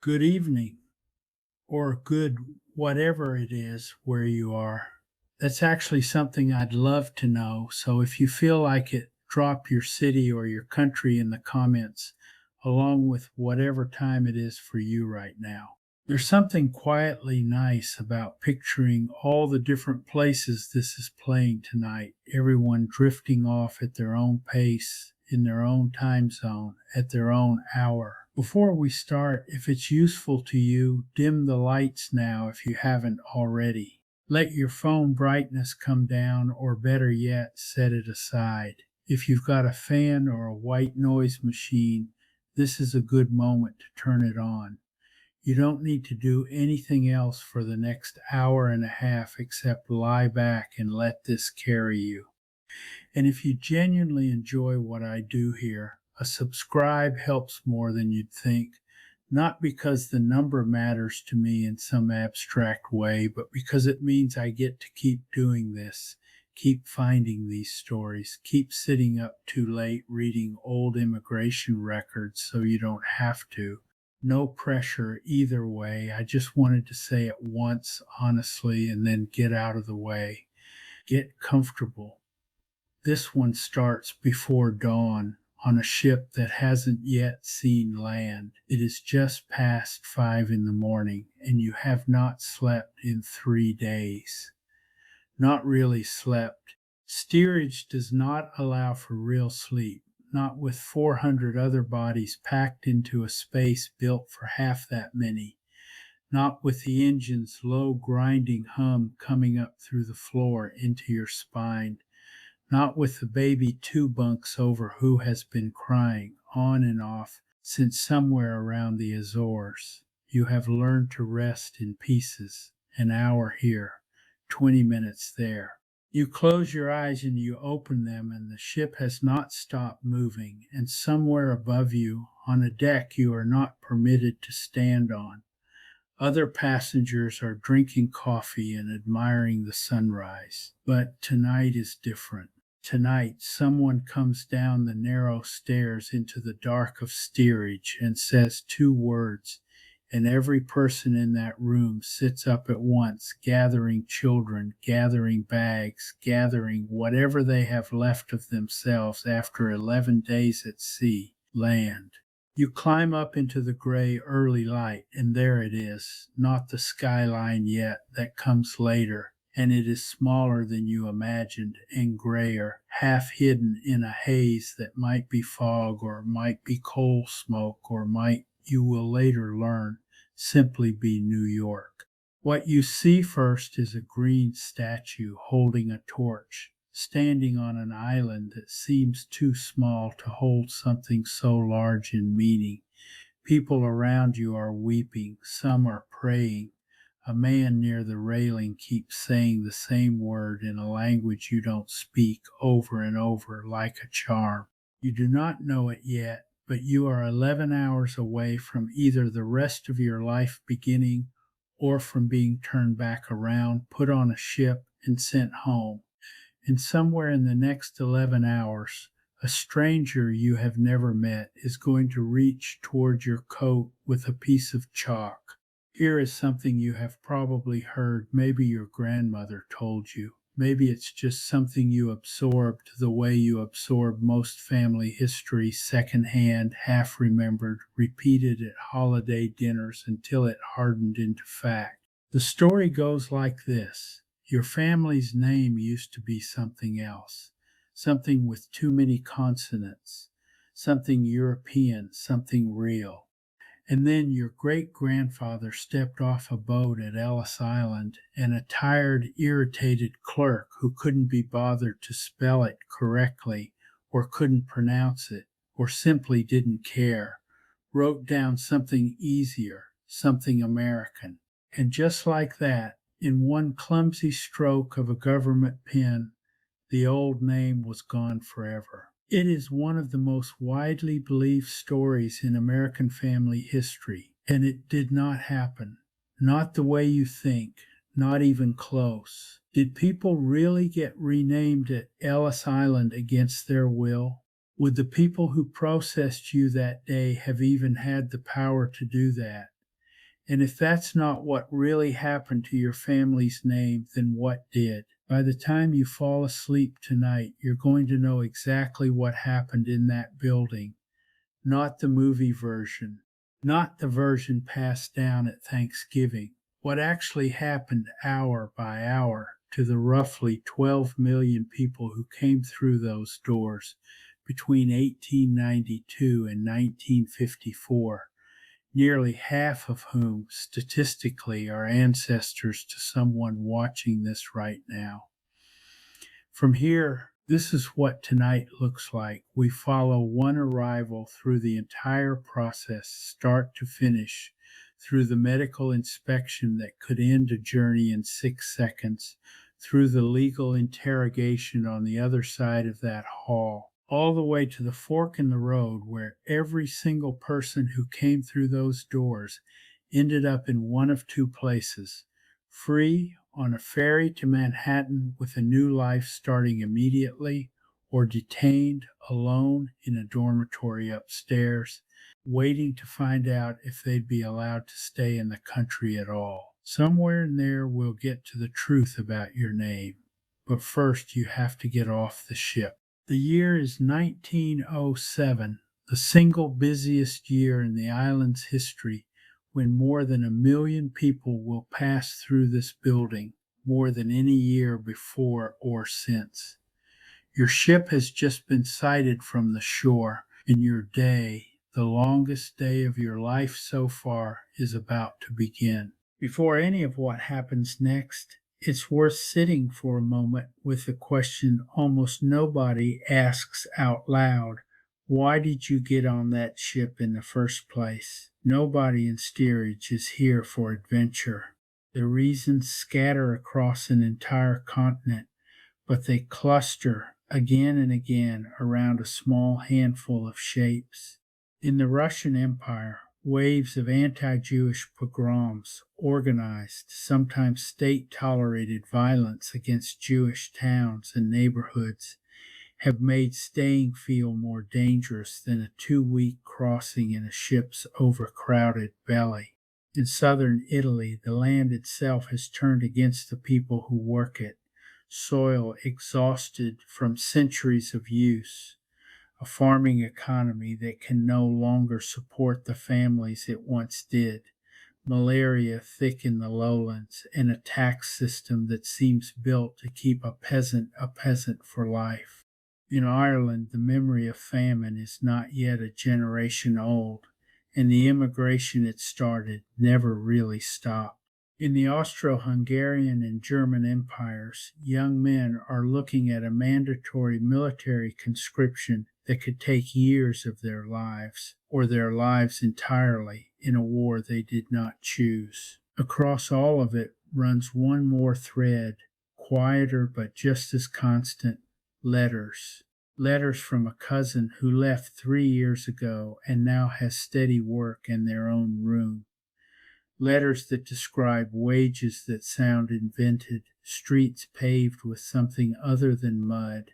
good evening, or good whatever it is where you are. That's actually something I'd love to know. So if you feel like it, drop your city or your country in the comments, along with whatever time it is for you right now. There's something quietly nice about picturing all the different places this is playing tonight, everyone drifting off at their own pace, in their own time zone, at their own hour. Before we start, if it's useful to you, dim the lights now if you haven't already. Let your phone brightness come down, or better yet, set it aside. If you've got a fan or a white noise machine, this is a good moment to turn it on. You don't need to do anything else for the next hour and a half except lie back and let this carry you. And if you genuinely enjoy what I do here, a subscribe helps more than you'd think, not because the number matters to me in some abstract way, but because it means I get to keep doing this, keep finding these stories, keep sitting up too late reading old immigration records so you don't have to. No pressure either way. I just wanted to say it once honestly and then get out of the way. Get comfortable. This one starts before dawn on a ship that hasn't yet seen land. It is just past 5 in the morning, and you have not slept in 3 days. Not really slept. Steerage does not allow for real sleep, not with 400 other bodies packed into a space built for half that many, not with the engine's low grinding hum coming up through the floor into your spine, not with the baby 2 bunks over who has been crying on and off since somewhere around the Azores. You have learned to rest in pieces, an hour here, 20 minutes there. You close your eyes and you open them, and the ship has not stopped moving, and somewhere above you, on a deck you are not permitted to stand on, other passengers are drinking coffee and admiring the sunrise. But tonight is different. Tonight, someone comes down the narrow stairs into the dark of steerage and says 2 words, and every person in that room sits up at once, gathering children, gathering bags, gathering whatever they have left of themselves after 11 days at sea, land. You climb up into the gray early light, and there it is, not the skyline yet, that comes later, and it is smaller than you imagined, and grayer, half hidden in a haze that might be fog or might be coal smoke or might, you will later learn, simply be New York. What you see first is a green statue holding a torch, standing on an island that seems too small to hold something so large in meaning. People around you are weeping, some are praying. A man near the railing keeps saying the same word in a language you don't speak over and over like a charm. You do not know it yet, but you are 11 hours away from either the rest of your life beginning or from being turned back around, put on a ship, and sent home. And somewhere in the next 11 hours, a stranger you have never met is going to reach toward your coat with a piece of chalk. Here is something you have probably heard, maybe your grandmother told you. Maybe it's just something you absorbed the way you absorb most family history, secondhand, half-remembered, repeated at holiday dinners until it hardened into fact. The story goes like this. Your family's name used to be something else, something with too many consonants, something European, something real. And then your great-grandfather stepped off a boat at Ellis Island, and a tired, irritated clerk who couldn't be bothered to spell it correctly, or couldn't pronounce it, or simply didn't care, wrote down something easier, something American. And just like that, in one clumsy stroke of a government pen, the old name was gone forever. It is one of the most widely believed stories in American family history, and it did not happen. Not the way you think, not even close. Did people really get renamed at Ellis Island against their will? Would the people who processed you that day have even had the power to do that? And if that's not what really happened to your family's name, then what did? By the time you fall asleep tonight, you're going to know exactly what happened in that building, not the movie version, not the version passed down at Thanksgiving. What actually happened hour by hour to the roughly 12 million people who came through those doors between 1892 and 1954, nearly half of whom statistically are ancestors to someone watching this right now. From here, this is what tonight looks like. We follow one arrival through the entire process, start to finish, through the medical inspection that could end a journey in 6 seconds, through the legal interrogation on the other side of that hall, all the way to the fork in the road where every single person who came through those doors ended up in one of two places: free on a ferry to Manhattan with a new life starting immediately, or detained alone in a dormitory upstairs, waiting to find out if they'd be allowed to stay in the country at all. Somewhere in there we'll get to the truth about your name, but first you have to get off the ship. The year is 1907, the single busiest year in the island's history, when more than 1 million people will pass through this building, more than any year before or since. Your ship has just been sighted from the shore, and your day, the longest day of your life so far, is about to begin. Before any of what happens next, it's worth sitting for a moment with the question almost nobody asks out loud: why did you get on that ship in the first place? Nobody in steerage is here for adventure. The reasons scatter across an entire continent, but they cluster again and again around a small handful of shapes. In the Russian Empire, waves of anti-Jewish pogroms, organized, sometimes state-tolerated violence against Jewish towns and neighborhoods, have made staying feel more dangerous than a 2-week crossing in a ship's overcrowded belly. In southern Italy, the land itself has turned against the people who work it, soil exhausted from centuries of use, a farming economy that can no longer support the families it once did, malaria thick in the lowlands, and a tax system that seems built to keep a peasant for life. In Ireland, the memory of famine is not yet a generation old, and the immigration it started never really stopped. In the Austro-Hungarian and German empires, young men are looking at a mandatory military conscription that could take years of their lives, or their lives entirely, in a war they did not choose. Across all of it runs one more thread, quieter but just as constant: letters. Letters from a cousin who left 3 years ago and now has steady work and their own room. Letters that describe wages that sound invented, streets paved with something other than mud,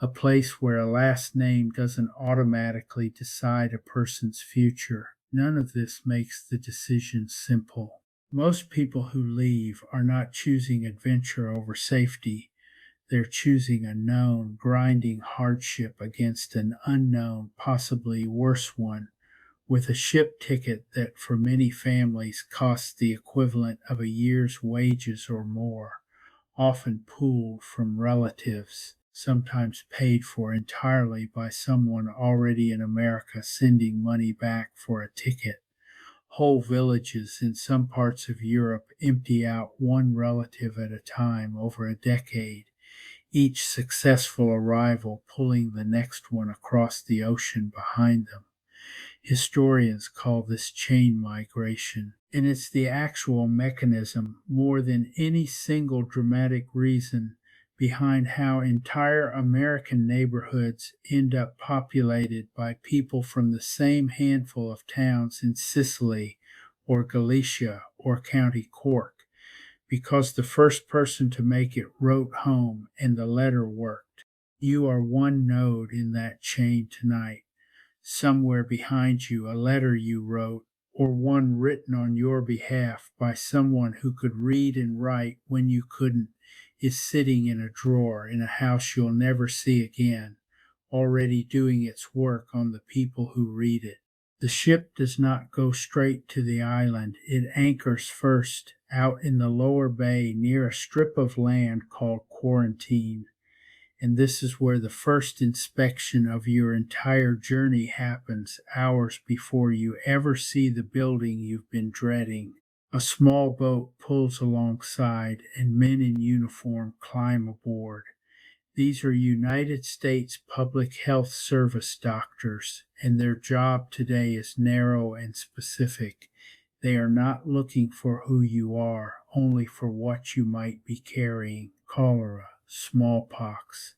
a place where a last name doesn't automatically decide a person's future. None of this makes the decision simple. Most people who leave are not choosing adventure over safety. They're choosing a known, grinding hardship against an unknown, possibly worse one, with a ship ticket that for many families costs the equivalent of a year's wages or more, often pooled from relatives, sometimes paid for entirely by someone already in America sending money back for a ticket. Whole villages in some parts of Europe empty out one relative at a time over a decade, each successful arrival pulling the next one across the ocean behind them. Historians call this chain migration, and it's the actual mechanism, more than any single dramatic reason, behind how entire American neighborhoods end up populated by people from the same handful of towns in Sicily or Galicia or County Cork, because the first person to make it wrote home and the letter worked. You are one node in that chain tonight. Somewhere behind you, a letter you wrote, or one written on your behalf by someone who could read and write when you couldn't, is sitting in a drawer in a house you'll never see again, already doing its work on the people who read it. The ship does not go straight to the island. It anchors first out in the lower bay near a strip of land called Quarantine, and this is where the first inspection of your entire journey happens, hours before you ever see the building you've been dreading. A small boat pulls alongside, and men in uniform climb aboard. These are United States Public Health Service doctors, and their job today is narrow and specific. They are not looking for who you are, only for what you might be carrying: cholera, smallpox,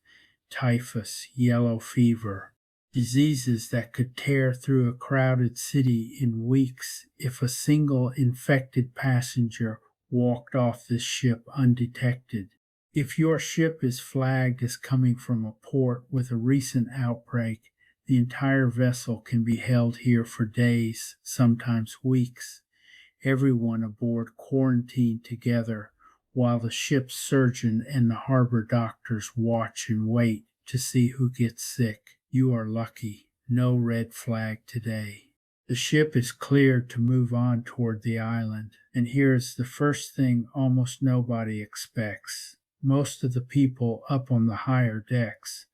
typhus, yellow fever, diseases that could tear through a crowded city in weeks if a single infected passenger walked off this ship undetected. If your ship is flagged as coming from a port with a recent outbreak, the entire vessel can be held here for days, sometimes weeks. Everyone aboard quarantined together, while the ship's surgeon and the harbor doctors watch and wait to see who gets sick. You are lucky. No red flag today. The ship is cleared to move on toward the island, and here is the first thing almost nobody expects. Most of the people up on the higher decks,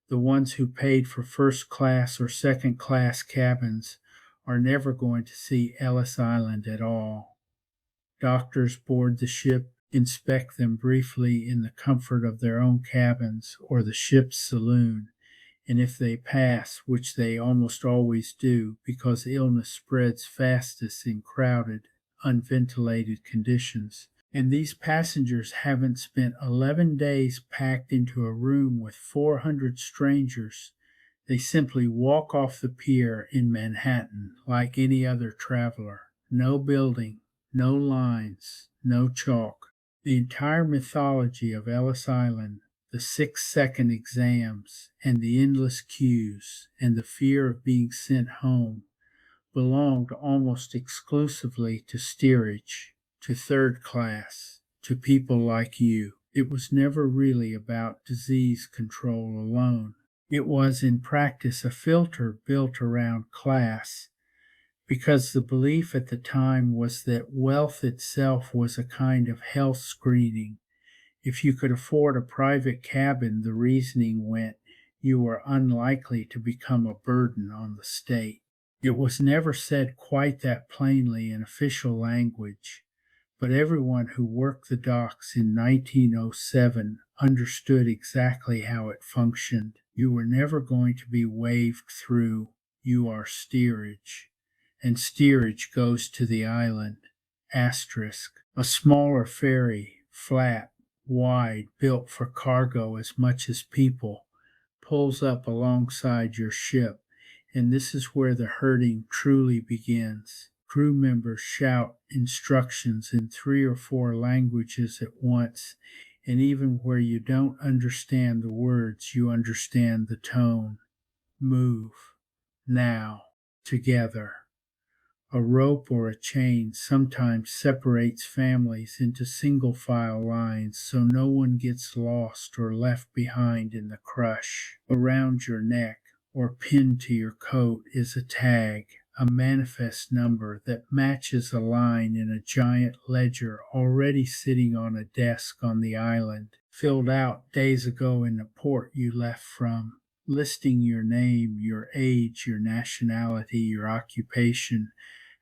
the ones who paid for first class or second class cabins, are never going to see Ellis Island at all. Doctors board the ship, inspect them briefly in the comfort of their own cabins or the ship's saloon, and if they pass, which they almost always do because illness spreads fastest in crowded, unventilated conditions, and these passengers haven't spent 11 days packed into a room with 400 strangers, they simply walk off the pier in Manhattan like any other traveler. No building, no lines, no chalk. The entire mythology of Ellis Island, the 6-second exams, and the endless queues, and the fear of being sent home, belonged almost exclusively to steerage, to third class, to people like you. It was never really about disease control alone. It was in practice a filter built around class, because the belief at the time was that wealth itself was a kind of health screening. If you could afford a private cabin, the reasoning went, you were unlikely to become a burden on the state. It was never said quite that plainly in official language, but everyone who worked the docks in 1907 understood exactly how it functioned. You were never going to be waved through. You are steerage, and steerage goes to the island. Asterisk. A smaller ferry, flat, wide, built for cargo as much as people, pulls up alongside your ship, and this is where the herding truly begins. Crew members shout instructions in 3 or 4 languages at once, and even where you don't understand the words, you understand the tone. Move. Now. Together. A rope or a chain sometimes separates families into single file lines so no one gets lost or left behind in the crush. Around your neck or pinned to your coat is a tag, a manifest number that matches a line in a giant ledger already sitting on a desk on the island, filled out days ago in the port you left from, listing your name, your age, your nationality, your occupation,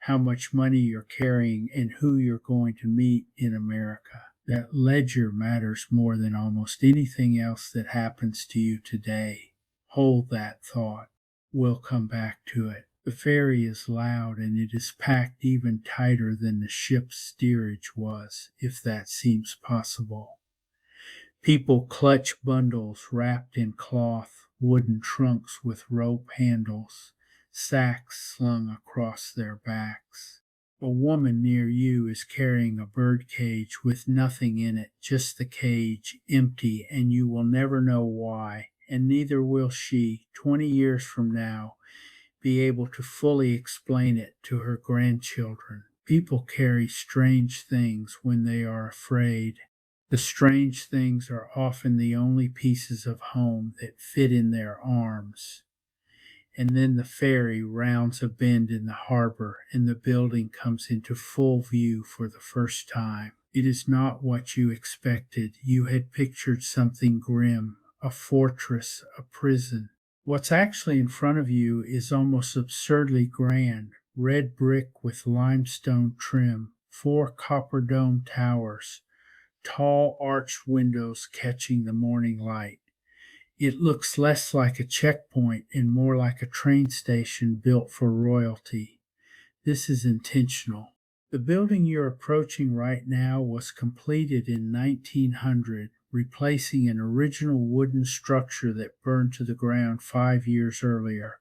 how much money you're carrying, and who you're going to meet in America. That ledger matters more than almost anything else that happens to you today. Hold that thought. We'll come back to it. The ferry is loud, and it is packed even tighter than the ship's steerage was, if that seems possible. People clutch bundles wrapped in cloth, wooden trunks with rope handles, sacks slung across their backs. A woman near you is carrying a bird cage with nothing in it, just the cage, empty, and you will never know why, and neither will she, 20 years from now, be able to fully explain it to her grandchildren. People carry strange things when they are afraid. The strange things are often the only pieces of home that fit in their arms. And then the ferry rounds a bend in the harbor, and the building comes into full view for the first time. It is not what you expected. You had pictured something grim, a fortress, a prison. What's actually in front of you is almost absurdly grand. Red brick with limestone trim, 4 copper dome towers, tall arched windows catching the morning light. It looks less like a checkpoint and more like a train station built for royalty. This is intentional. The building you're approaching right now was completed in 1900, replacing an original wooden structure that burned to the ground 5 years earlier,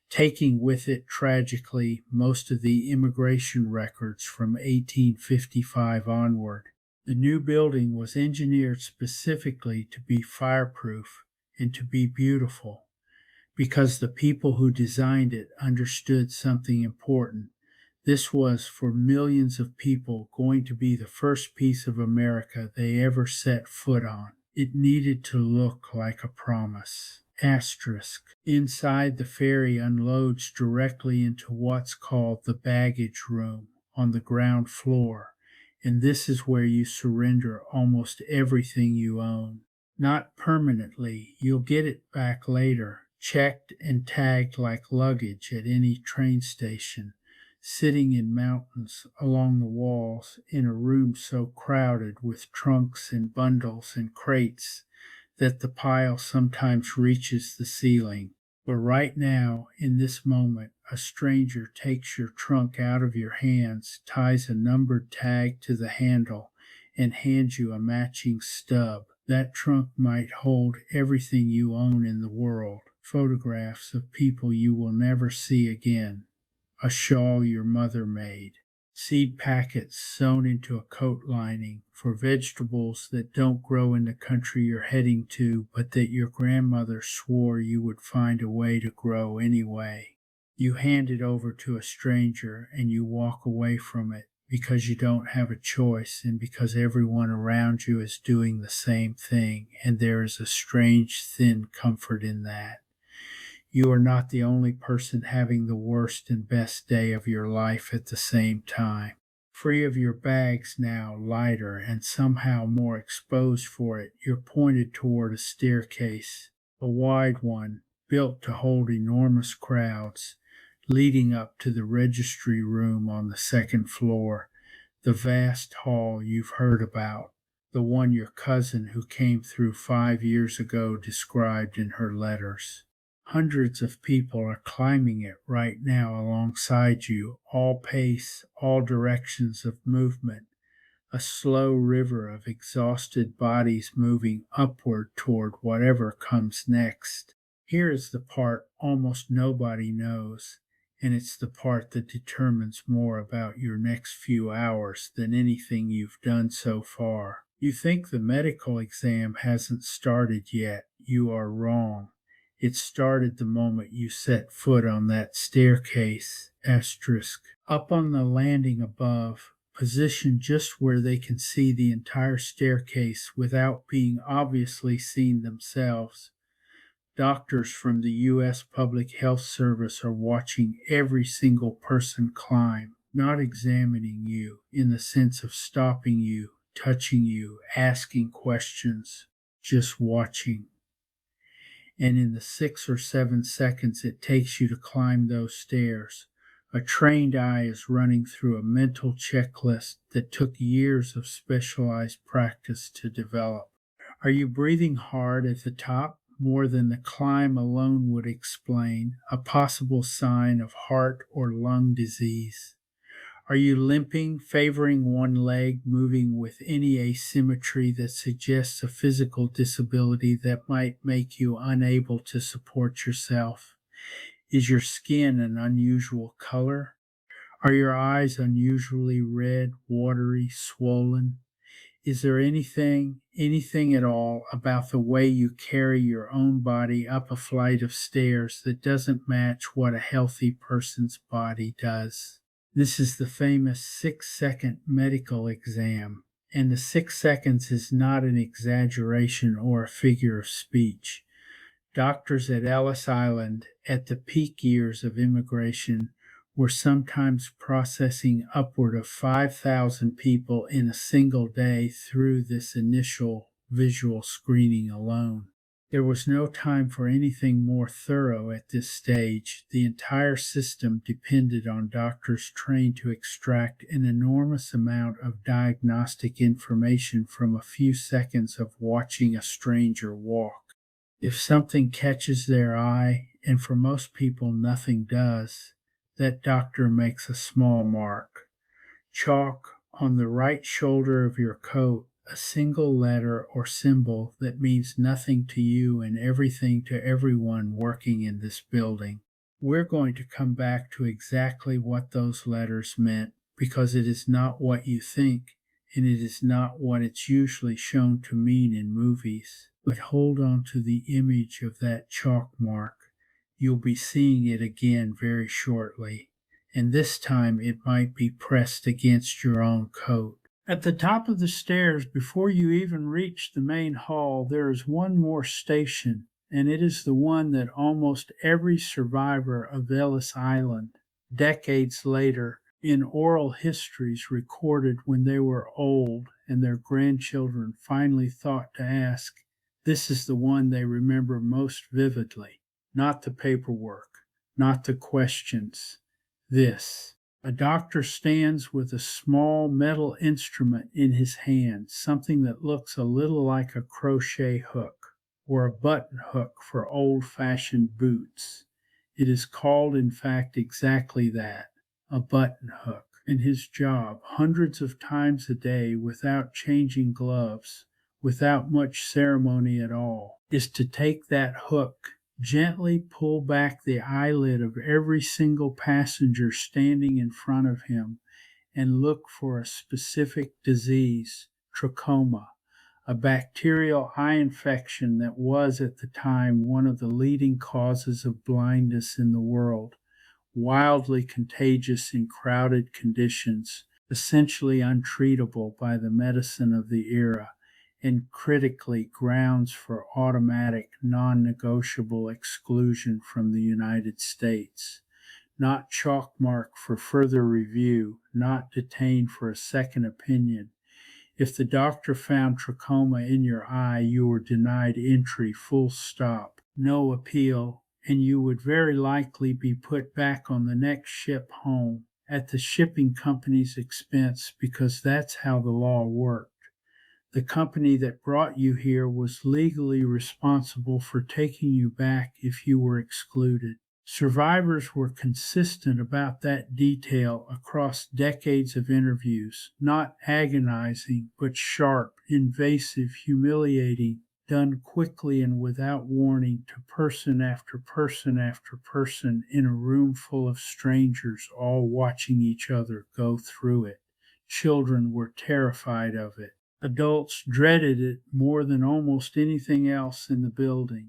taking with it, tragically, most of the immigration records from 1855 onward. The new building was engineered specifically to be fireproof and to be beautiful, because the people who designed it understood something important. This was, for millions of people, going to be the first piece of America they ever set foot on. It needed to look like a promise. Asterisk. Inside, the ferry unloads directly into what's called the baggage room on the ground floor, and this is where you surrender almost everything you own. Not permanently, you'll get it back later, checked and tagged like luggage at any train station, sitting in mountains along the walls in a room so crowded with trunks and bundles and crates that the pile sometimes reaches the ceiling. But right now, in this moment, a stranger takes your trunk out of your hands, ties a numbered tag to the handle, and hands you a matching stub. That trunk might hold everything you own in the world, photographs of people you will never see again, a shawl your mother made, seed packets sewn into a coat lining for vegetables that don't grow in the country you're heading to, but that your grandmother swore you would find a way to grow anyway. You hand it over to a stranger and you walk away from it because you don't have a choice and because everyone around you is doing the same thing, and there is a strange, thin comfort in that. You are not the only person having the worst and best day of your life at the same time. Free of your bags now, lighter and somehow more exposed for it, you're pointed toward a staircase, a wide one, built to hold enormous crowds, leading up to the registry room on the second floor, the vast hall you've heard about, the one your cousin who came through 5 years ago described in her letters. Hundreds of people are climbing it right now alongside you, all pace, all directions of movement, a slow river of exhausted bodies moving upward toward whatever comes next. Here is the part almost nobody knows, and it's the part that determines more about your next few hours than anything you've done so far. You think the medical exam hasn't started yet. You are wrong. It started the moment you set foot on that staircase. Asterisk. Up on the landing above, positioned just where they can see the entire staircase without being obviously seen themselves, doctors from the U.S. Public Health Service are watching every single person climb, not examining you in the sense of stopping you, touching you, asking questions, just watching. And in the 6 or 7 seconds it takes you to climb those stairs, a trained eye is running through a mental checklist that took years of specialized practice to develop. Are you breathing hard at the top? More than the climb alone would explain, a possible sign of heart or lung disease. Are you limping, favoring one leg, moving with any asymmetry that suggests a physical disability that might make you unable to support yourself? Is your skin an unusual color? Are your eyes unusually red, watery, swollen? Is there anything at all about the way you carry your own body up a flight of stairs that doesn't match what a healthy person's body does? This is the famous 6-second medical exam, and the 6 seconds is not an exaggeration or a figure of speech. Doctors at Ellis Island, at the peak years of immigration, were sometimes processing upward of 5,000 people in a single day through this initial visual screening alone. There was no time for anything more thorough at this stage. The entire system depended on doctors trained to extract an enormous amount of diagnostic information from a few seconds of watching a stranger walk. If something catches their eye, and for most people nothing does, that doctor makes a small mark. Chalk on the right shoulder of your coat a single letter or symbol that means nothing to you and everything to everyone working in this building. We're going to come back to exactly what those letters meant, because it is not what you think, and it is not what it's usually shown to mean in movies. But hold on to the image of that chalk mark. You'll be seeing it again very shortly, and this time it might be pressed against your own coat. At the top of the stairs, before you even reach the main hall, there is one more station, and it is the one that almost every survivor of Ellis Island, decades later, in oral histories recorded when they were old and their grandchildren finally thought to ask. This is the one they remember most vividly. Not the paperwork, not the questions. This. A doctor stands with a small metal instrument in his hand, something that looks a little like a crochet hook, or a button hook for old-fashioned boots. It is called, in fact, exactly that, a button hook. And his job, hundreds of times a day without changing gloves, without much ceremony at all, is to take that hook, gently pull back the eyelid of every single passenger standing in front of him, and look for a specific disease, trachoma, a bacterial eye infection that was at the time one of the leading causes of blindness in the world, wildly contagious in crowded conditions, essentially untreatable by the medicine of the era, and critically grounds for automatic, non-negotiable exclusion from the United States. Not chalk mark for further review, not detained for a second opinion. If the doctor found trachoma in your eye, you were denied entry, full stop, no appeal, and you would very likely be put back on the next ship home at the shipping company's expense, because that's how the law worked. The company that brought you here was legally responsible for taking you back if you were excluded. Survivors were consistent about that detail across decades of interviews, not agonizing, but sharp, invasive, humiliating, done quickly and without warning to person after person after person in a room full of strangers all watching each other go through it. Children were terrified of it. Adults dreaded it more than almost anything else in the building.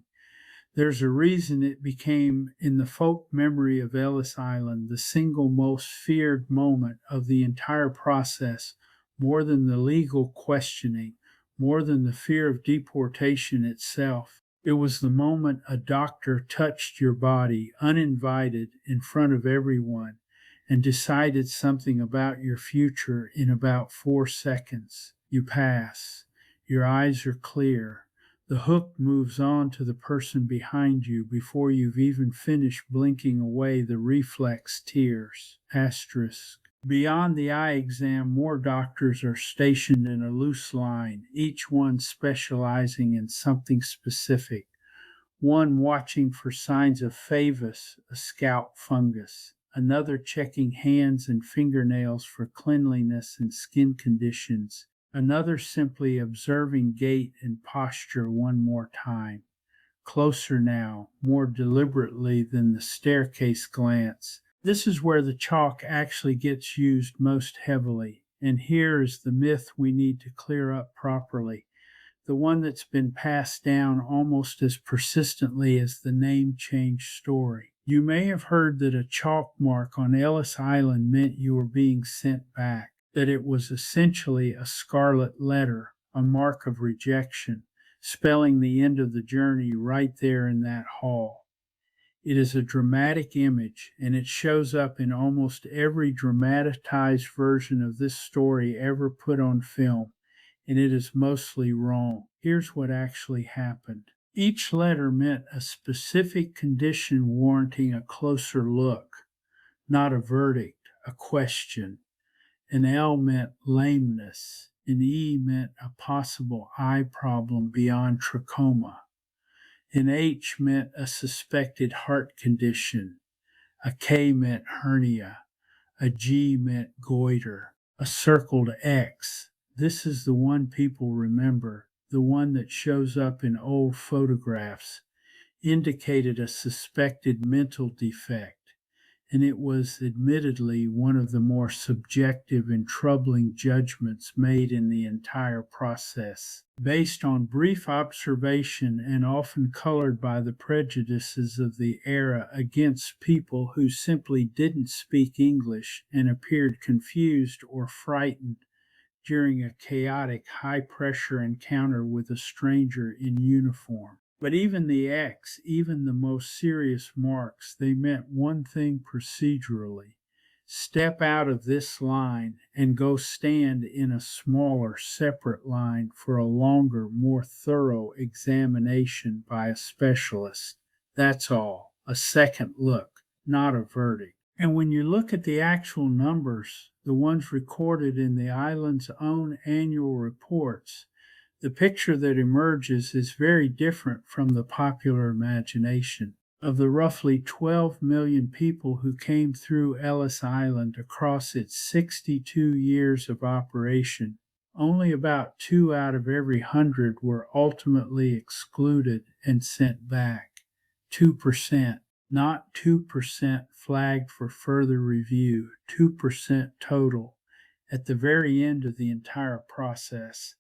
There's a reason it became, in the folk memory of Ellis Island, the single most feared moment of the entire process, more than the legal questioning, more than the fear of deportation itself. It was the moment a doctor touched your body, uninvited, in front of everyone, and decided something about your future in about 4 seconds. You pass. Your eyes are clear. The hook moves on to the person behind you before you've even finished blinking away the reflex tears. Asterisk. Beyond the eye exam, more doctors are stationed in a loose line, each one specializing in something specific. One watching for signs of favus, a scalp fungus. Another checking hands and fingernails for cleanliness and skin conditions. Another simply observing gait and posture one more time. Closer now, more deliberately than the staircase glance. This is where the chalk actually gets used most heavily. And here is the myth we need to clear up properly, the one that's been passed down almost as persistently as the name change story. You may have heard that a chalk mark on Ellis Island meant you were being sent back, that it was essentially a scarlet letter, a mark of rejection, spelling the end of the journey right there in that hall. It is a dramatic image, and it shows up in almost every dramatized version of this story ever put on film, and it is mostly wrong. Here's what actually happened. Each letter meant a specific condition warranting a closer look, not a verdict, a question. An L meant lameness. An E meant a possible eye problem beyond trachoma. An H meant a suspected heart condition. A K meant hernia. A G meant goiter. A circled X. This is the one people remember, the one that shows up in old photographs, indicated a suspected mental defect, and it was admittedly one of the more subjective and troubling judgments made in the entire process. Based on brief observation and often colored by the prejudices of the era against people who simply didn't speak English and appeared confused or frightened during a chaotic, high-pressure encounter with a stranger in uniform. But even the X, even the most serious marks, they meant one thing procedurally. Step out of this line and go stand in a smaller, separate line for a longer, more thorough examination by a specialist. That's all. A second look, not a verdict. And when you look at the actual numbers, the ones recorded in the island's own annual reports, the picture that emerges is very different from the popular imagination. Of the roughly 12 million people who came through Ellis Island across its 62 years of operation, only about 2 out of every 100 were ultimately excluded and sent back. 2%. Not 2% flagged for further review, 2% total, at the very end of the entire process,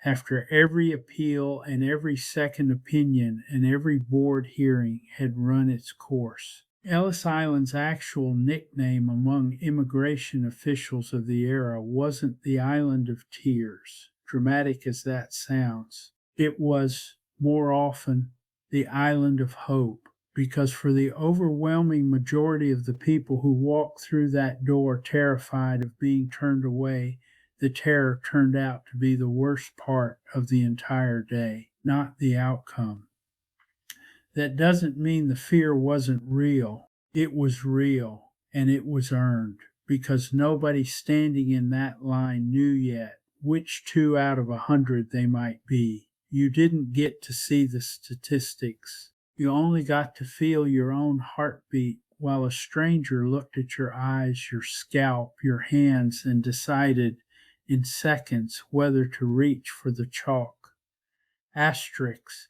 after every appeal and every second opinion and every board hearing had run its course. Ellis Island's actual nickname among immigration officials of the era wasn't the Island of Tears, dramatic as that sounds. It was, more often, the Island of Hope, because for the overwhelming majority of the people who walked through that door terrified of being turned away, the terror turned out to be the worst part of the entire day, not the outcome. That doesn't mean the fear wasn't real. It was real, and it was earned, because nobody standing in that line knew yet which 2 out of 100 they might be. You didn't get to see the statistics. You only got to feel your own heartbeat while a stranger looked at your eyes, your scalp, your hands, and decided in seconds whether to reach for the chalk. Asterisks.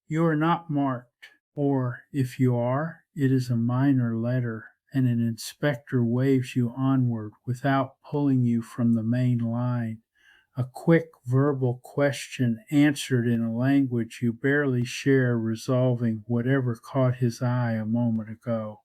You are not marked, or if you are, it is a minor letter, and an inspector waves you onward without pulling you from the main line. A quick verbal question answered in a language you barely share, resolving whatever caught his eye a moment ago.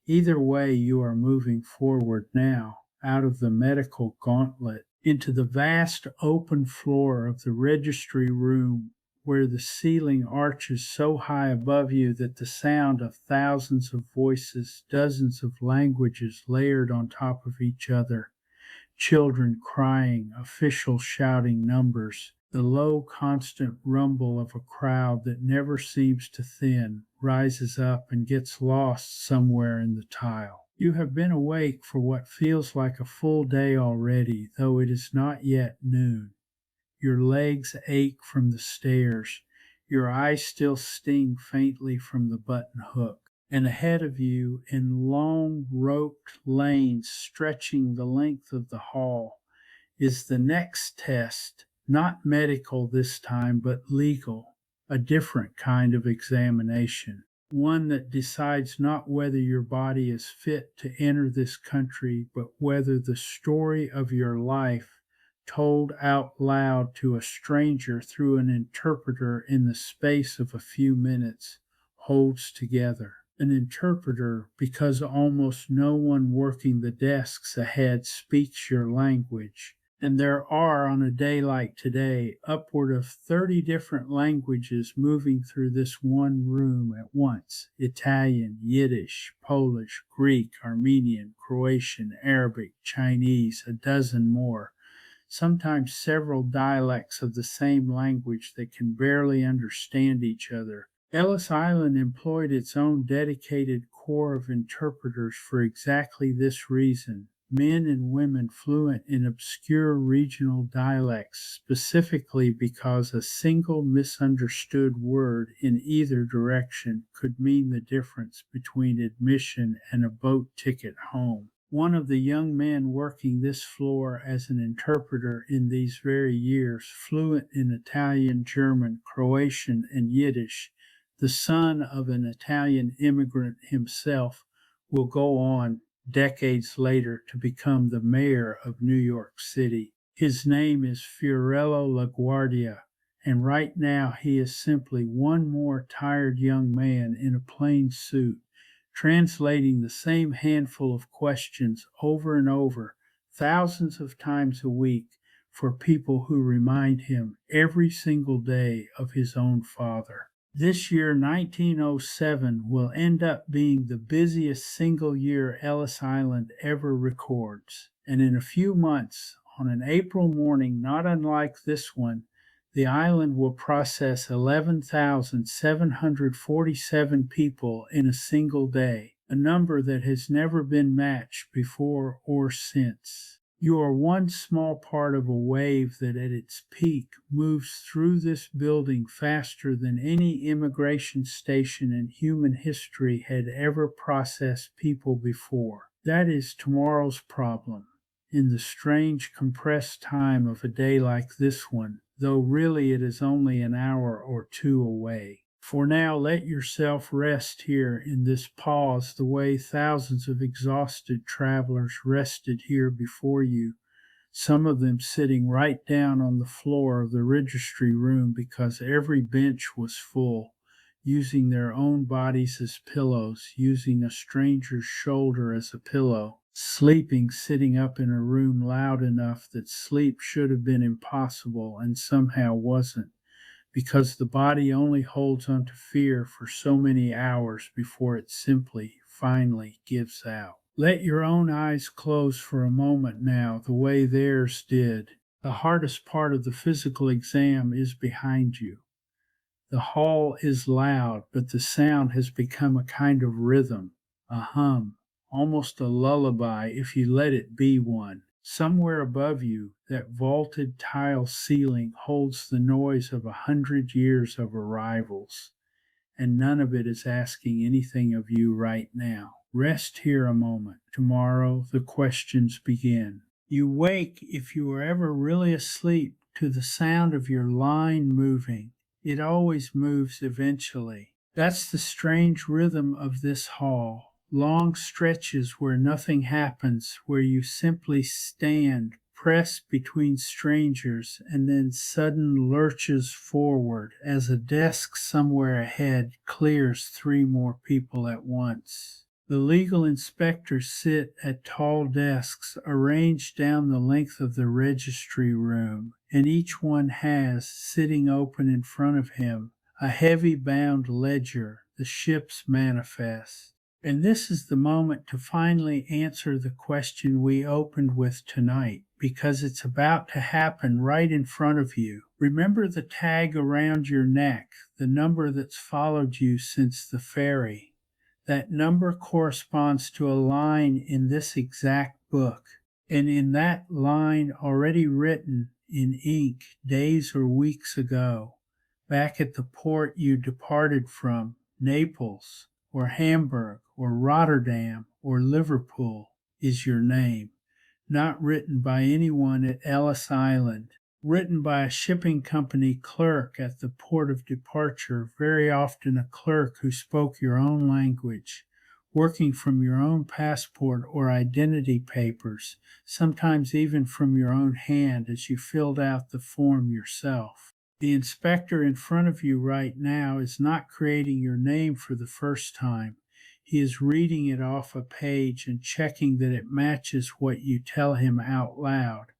Either way, you are moving forward now, out of the medical gauntlet, into the vast open floor of the registry room, where the ceiling arches so high above you that the sound of thousands of voices, dozens of languages layered on top of each other, children crying, officials shouting numbers, the low, constant rumble of a crowd that never seems to thin, rises up and gets lost somewhere in the tile. You have been awake for what feels like a full day already, though it is not yet noon. Your legs ache from the stairs. Your eyes still sting faintly from the buttonhook. And ahead of you, in long roped lanes stretching the length of the hall, is the next test, not medical this time, but legal, a different kind of examination. one that decides not whether your body is fit to enter this country, but whether the story of your life, told out loud to a stranger through an interpreter in the space of a few minutes, holds together. An interpreter, because almost no one working the desks ahead speaks your language. And there are, on a day like today, upward of 30 different languages moving through this one room at once: Italian, Yiddish, Polish, Greek, Armenian, Croatian, Arabic, Chinese, a dozen more, sometimes several dialects of the same language that can barely understand each other. Ellis Island employed its own dedicated corps of interpreters for exactly this reason. Men and women fluent in obscure regional dialects, specifically because a single misunderstood word in either direction could mean the difference between admission and a boat ticket home. One of the young men working this floor as an interpreter in these very years, fluent in Italian, German, Croatian, and Yiddish, the son of an Italian immigrant himself, will go on decades later to become the mayor of New York City. His name is Fiorello LaGuardia, and right now he is simply one more tired young man in a plain suit, translating the same handful of questions over and over, thousands of times a week, for people who remind him every single day of his own father. This year, 1907, will end up being the busiest single year Ellis Island ever records. And in a few months, on an April morning not unlike this one, the island will process 11,747 people in a single day, a number that has never been matched before or since. You are one small part of a wave that at its peak moves through this building faster than any immigration station in human history had ever processed people before. That is tomorrow's problem, in the strange compressed time of a day like this one, though really it is only an hour or two away. For now, let yourself rest here in this pause the way thousands of exhausted travelers rested here before you, some of them sitting right down on the floor of the registry room because every bench was full, using their own bodies as pillows, using a stranger's shoulder as a pillow, sleeping sitting up in a room loud enough that sleep should have been impossible and somehow wasn't, because the body only holds on to fear for so many hours before it simply, finally gives out. Let your own eyes close for a moment now, the way theirs did. The hardest part of the physical exam is behind you. The hall is loud, but the sound has become a kind of rhythm, a hum, almost a lullaby if you let it be one. Somewhere above you, that vaulted tile ceiling holds the noise of 100 years of arrivals, and none of it is asking anything of you right now. Rest here a moment. Tomorrow the questions begin. You wake, if you were ever really asleep, to the sound of your line moving. It always moves eventually. That's the strange rhythm of this hall. Long stretches where nothing happens, where you simply stand, pressed between strangers, and then sudden lurches forward as a desk somewhere ahead clears 3 more people at once. The legal inspectors sit at tall desks arranged down the length of the registry room, and each one has, sitting open in front of him, a heavy bound ledger, the ship's manifest. And this is the moment to finally answer the question we opened with tonight, because it's about to happen right in front of you. Remember the tag around your neck, the number that's followed you since the ferry. That number corresponds to a line in this exact book, and in that line already written in ink days or weeks ago, back at the port you departed from, Naples, or Hamburg, or Rotterdam, or Liverpool, is your name, not written by anyone at Ellis Island, written by a shipping company clerk at the port of departure, very often a clerk who spoke your own language, working from your own passport or identity papers, sometimes even from your own hand as you filled out the form yourself. The inspector in front of you right now is not creating your name for the first time. He is reading it off a page and checking that it matches what you tell him out loud.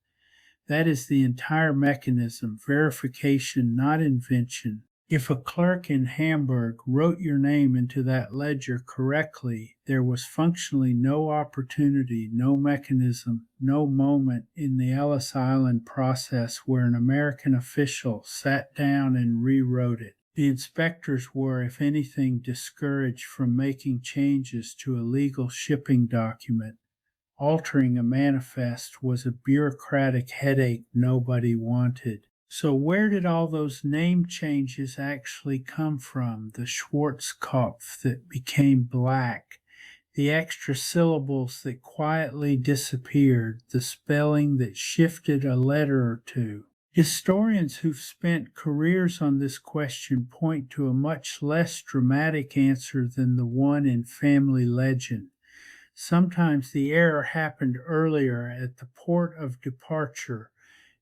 That is the entire mechanism, verification, not invention. If a clerk in Hamburg wrote your name into that ledger correctly, there was functionally no opportunity, no mechanism, no moment in the Ellis Island process where an American official sat down and rewrote it. The inspectors were, if anything, discouraged from making changes to a legal shipping document. Altering a manifest was a bureaucratic headache nobody wanted. So where did all those name changes actually come from? The Schwarzkopf that became black, the extra syllables that quietly disappeared, the spelling that shifted a letter or two. Historians who've spent careers on this question point to a much less dramatic answer than the one in family legend. Sometimes the error happened earlier at the port of departure,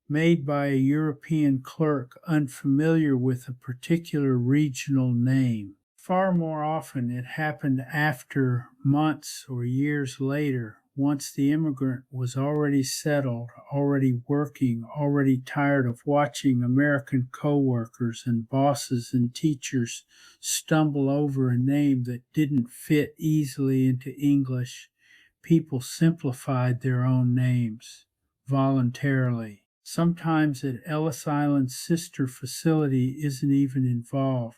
made by a European clerk unfamiliar with a particular regional name. Far more often it happened after, months or years later, once the immigrant was already settled, already working, already tired of watching American coworkers and bosses and teachers stumble over a name that didn't fit easily into English. People simplified their own names voluntarily. Sometimes at Ellis Island's sister facility isn't even involved.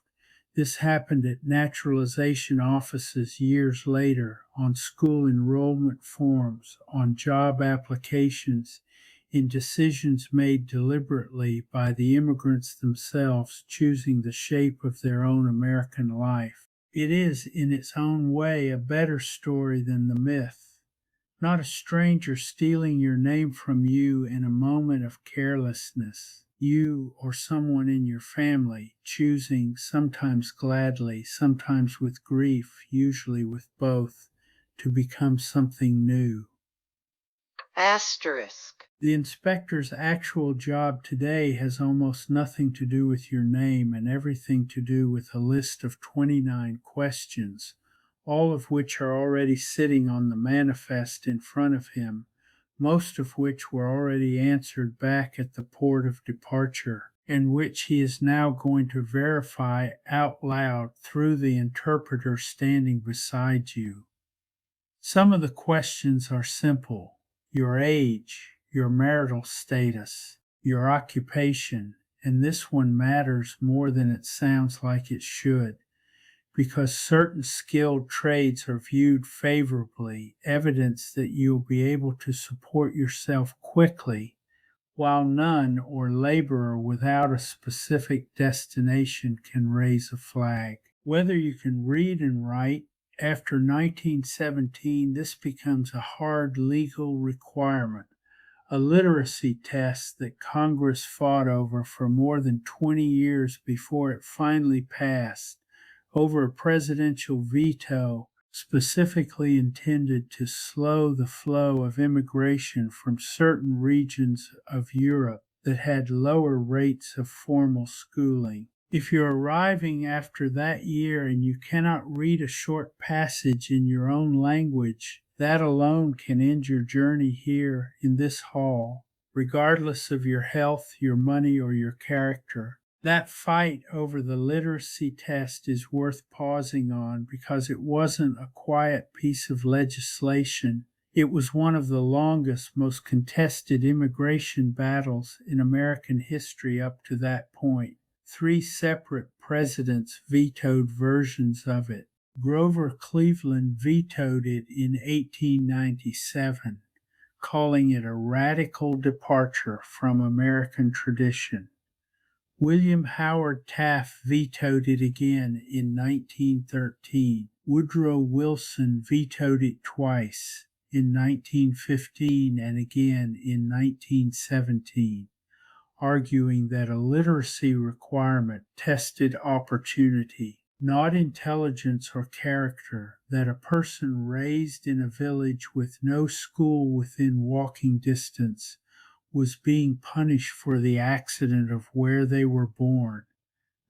This happened at naturalization offices years later, on school enrollment forms, on job applications, in decisions made deliberately by the immigrants themselves choosing the shape of their own American life. It is, in its own way, a better story than the myth. Not a stranger stealing your name from you in a moment of carelessness. You or someone in your family choosing, sometimes gladly, sometimes with grief, usually with both, to become something new. Asterisk. The inspector's actual job today has almost nothing to do with your name and everything to do with a list of 29 questions, all of which are already sitting on the manifest in front of him, most of which were already answered back at the port of departure, and which he is now going to verify out loud through the interpreter standing beside you. Some of the questions are simple: your age, your marital status, your occupation, and this one matters more than it sounds like it should, because certain skilled trades are viewed favorably, evidence that you'll be able to support yourself quickly, while none or laborer without a specific destination can raise a flag. Whether you can read and write, after 1917 this becomes a hard legal requirement, a literacy test that Congress fought over for more than 20 years before it finally passed, over a presidential veto specifically intended to slow the flow of immigration from certain regions of Europe that had lower rates of formal schooling. If you're arriving after that year and you cannot read a short passage in your own language, that alone can end your journey here in this hall, regardless of your health, your money, or your character. That fight over the literacy test is worth pausing on because it wasn't a quiet piece of legislation. It was one of the longest, most contested immigration battles in American history up to that point. 3 separate presidents vetoed versions of it. Grover Cleveland vetoed it in 1897, calling it a radical departure from American tradition. William Howard Taft vetoed it again in 1913. Woodrow Wilson vetoed it twice, in 1915 and again in 1917. arguing that a literacy requirement tested opportunity, not intelligence or character, that a person raised in a village with no school within walking distance was being punished for the accident of where they were born,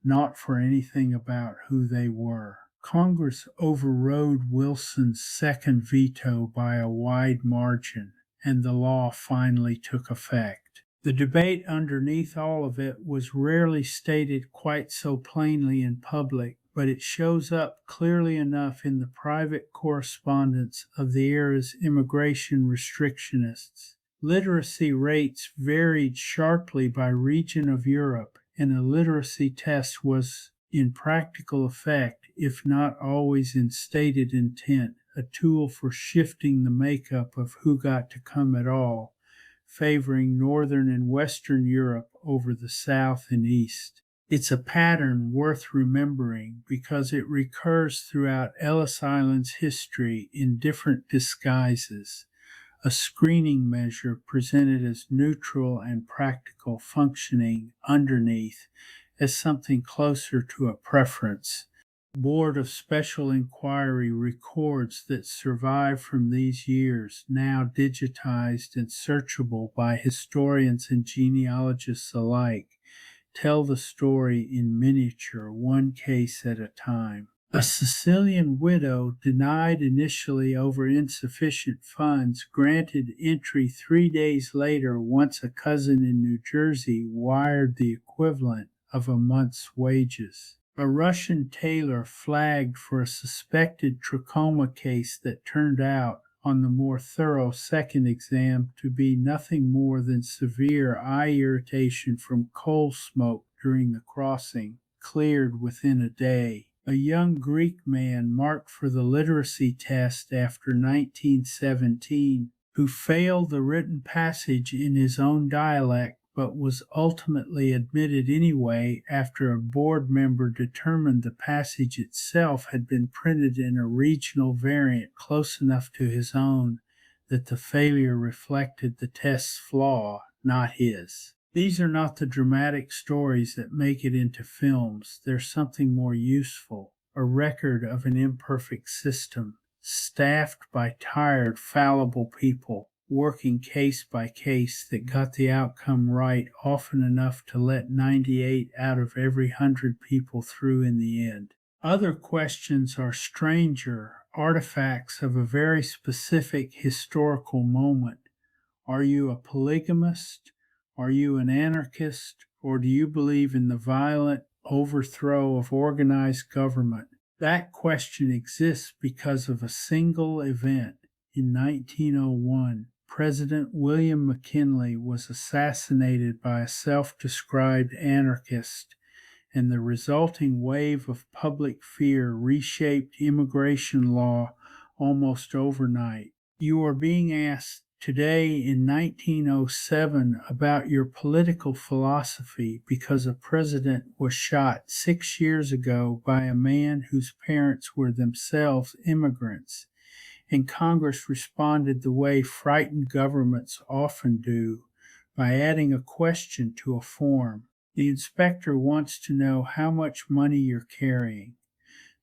not for anything about who they were. Congress overrode Wilson's second veto by a wide margin, and the law finally took effect. The debate underneath all of it was rarely stated quite so plainly in public, but it shows up clearly enough in the private correspondence of the era's immigration restrictionists. Literacy rates varied sharply by region of Europe, and a literacy test was, in practical effect, if not always in stated intent, a tool for shifting the makeup of who got to come at all, favoring Northern and Western Europe over the South and East. It's a pattern worth remembering because it recurs throughout Ellis Island's history in different disguises. A screening measure presented as neutral and practical, functioning underneath as something closer to a preference. Board of Special Inquiry records that survive from these years, now digitized and searchable by historians and genealogists alike, tell the story in miniature, one case at a time. A Sicilian widow, denied initially over insufficient funds, granted entry 3 days later once a cousin in New Jersey wired the equivalent of a month's wages. A Russian tailor flagged for a suspected trachoma case that turned out, on the more thorough second exam, to be nothing more than severe eye irritation from coal smoke during the crossing, cleared within a day. A young Greek man marked for the literacy test after 1917, who failed the written passage in his own dialect but was ultimately admitted anyway after a board member determined the passage itself had been printed in a regional variant close enough to his own that the failure reflected the test's flaw, not his. These are not the dramatic stories that make it into films. They're something more useful, a record of an imperfect system, staffed by tired, fallible people, working case by case that got the outcome right often enough to let 98 out of every 100 people through in the end. Other questions are stranger, artifacts of a very specific historical moment. Are you a polygamist? Are you an anarchist? Or do you believe in the violent overthrow of organized government? That question exists because of a single event. In 1901, President William McKinley was assassinated by a self-described anarchist, and the resulting wave of public fear reshaped immigration law almost overnight. You are being asked today in 1907 about your political philosophy because a president was shot 6 years ago by a man whose parents were themselves immigrants, and Congress responded the way frightened governments often do, by adding a question to a form. The inspector wants to know how much money you're carrying.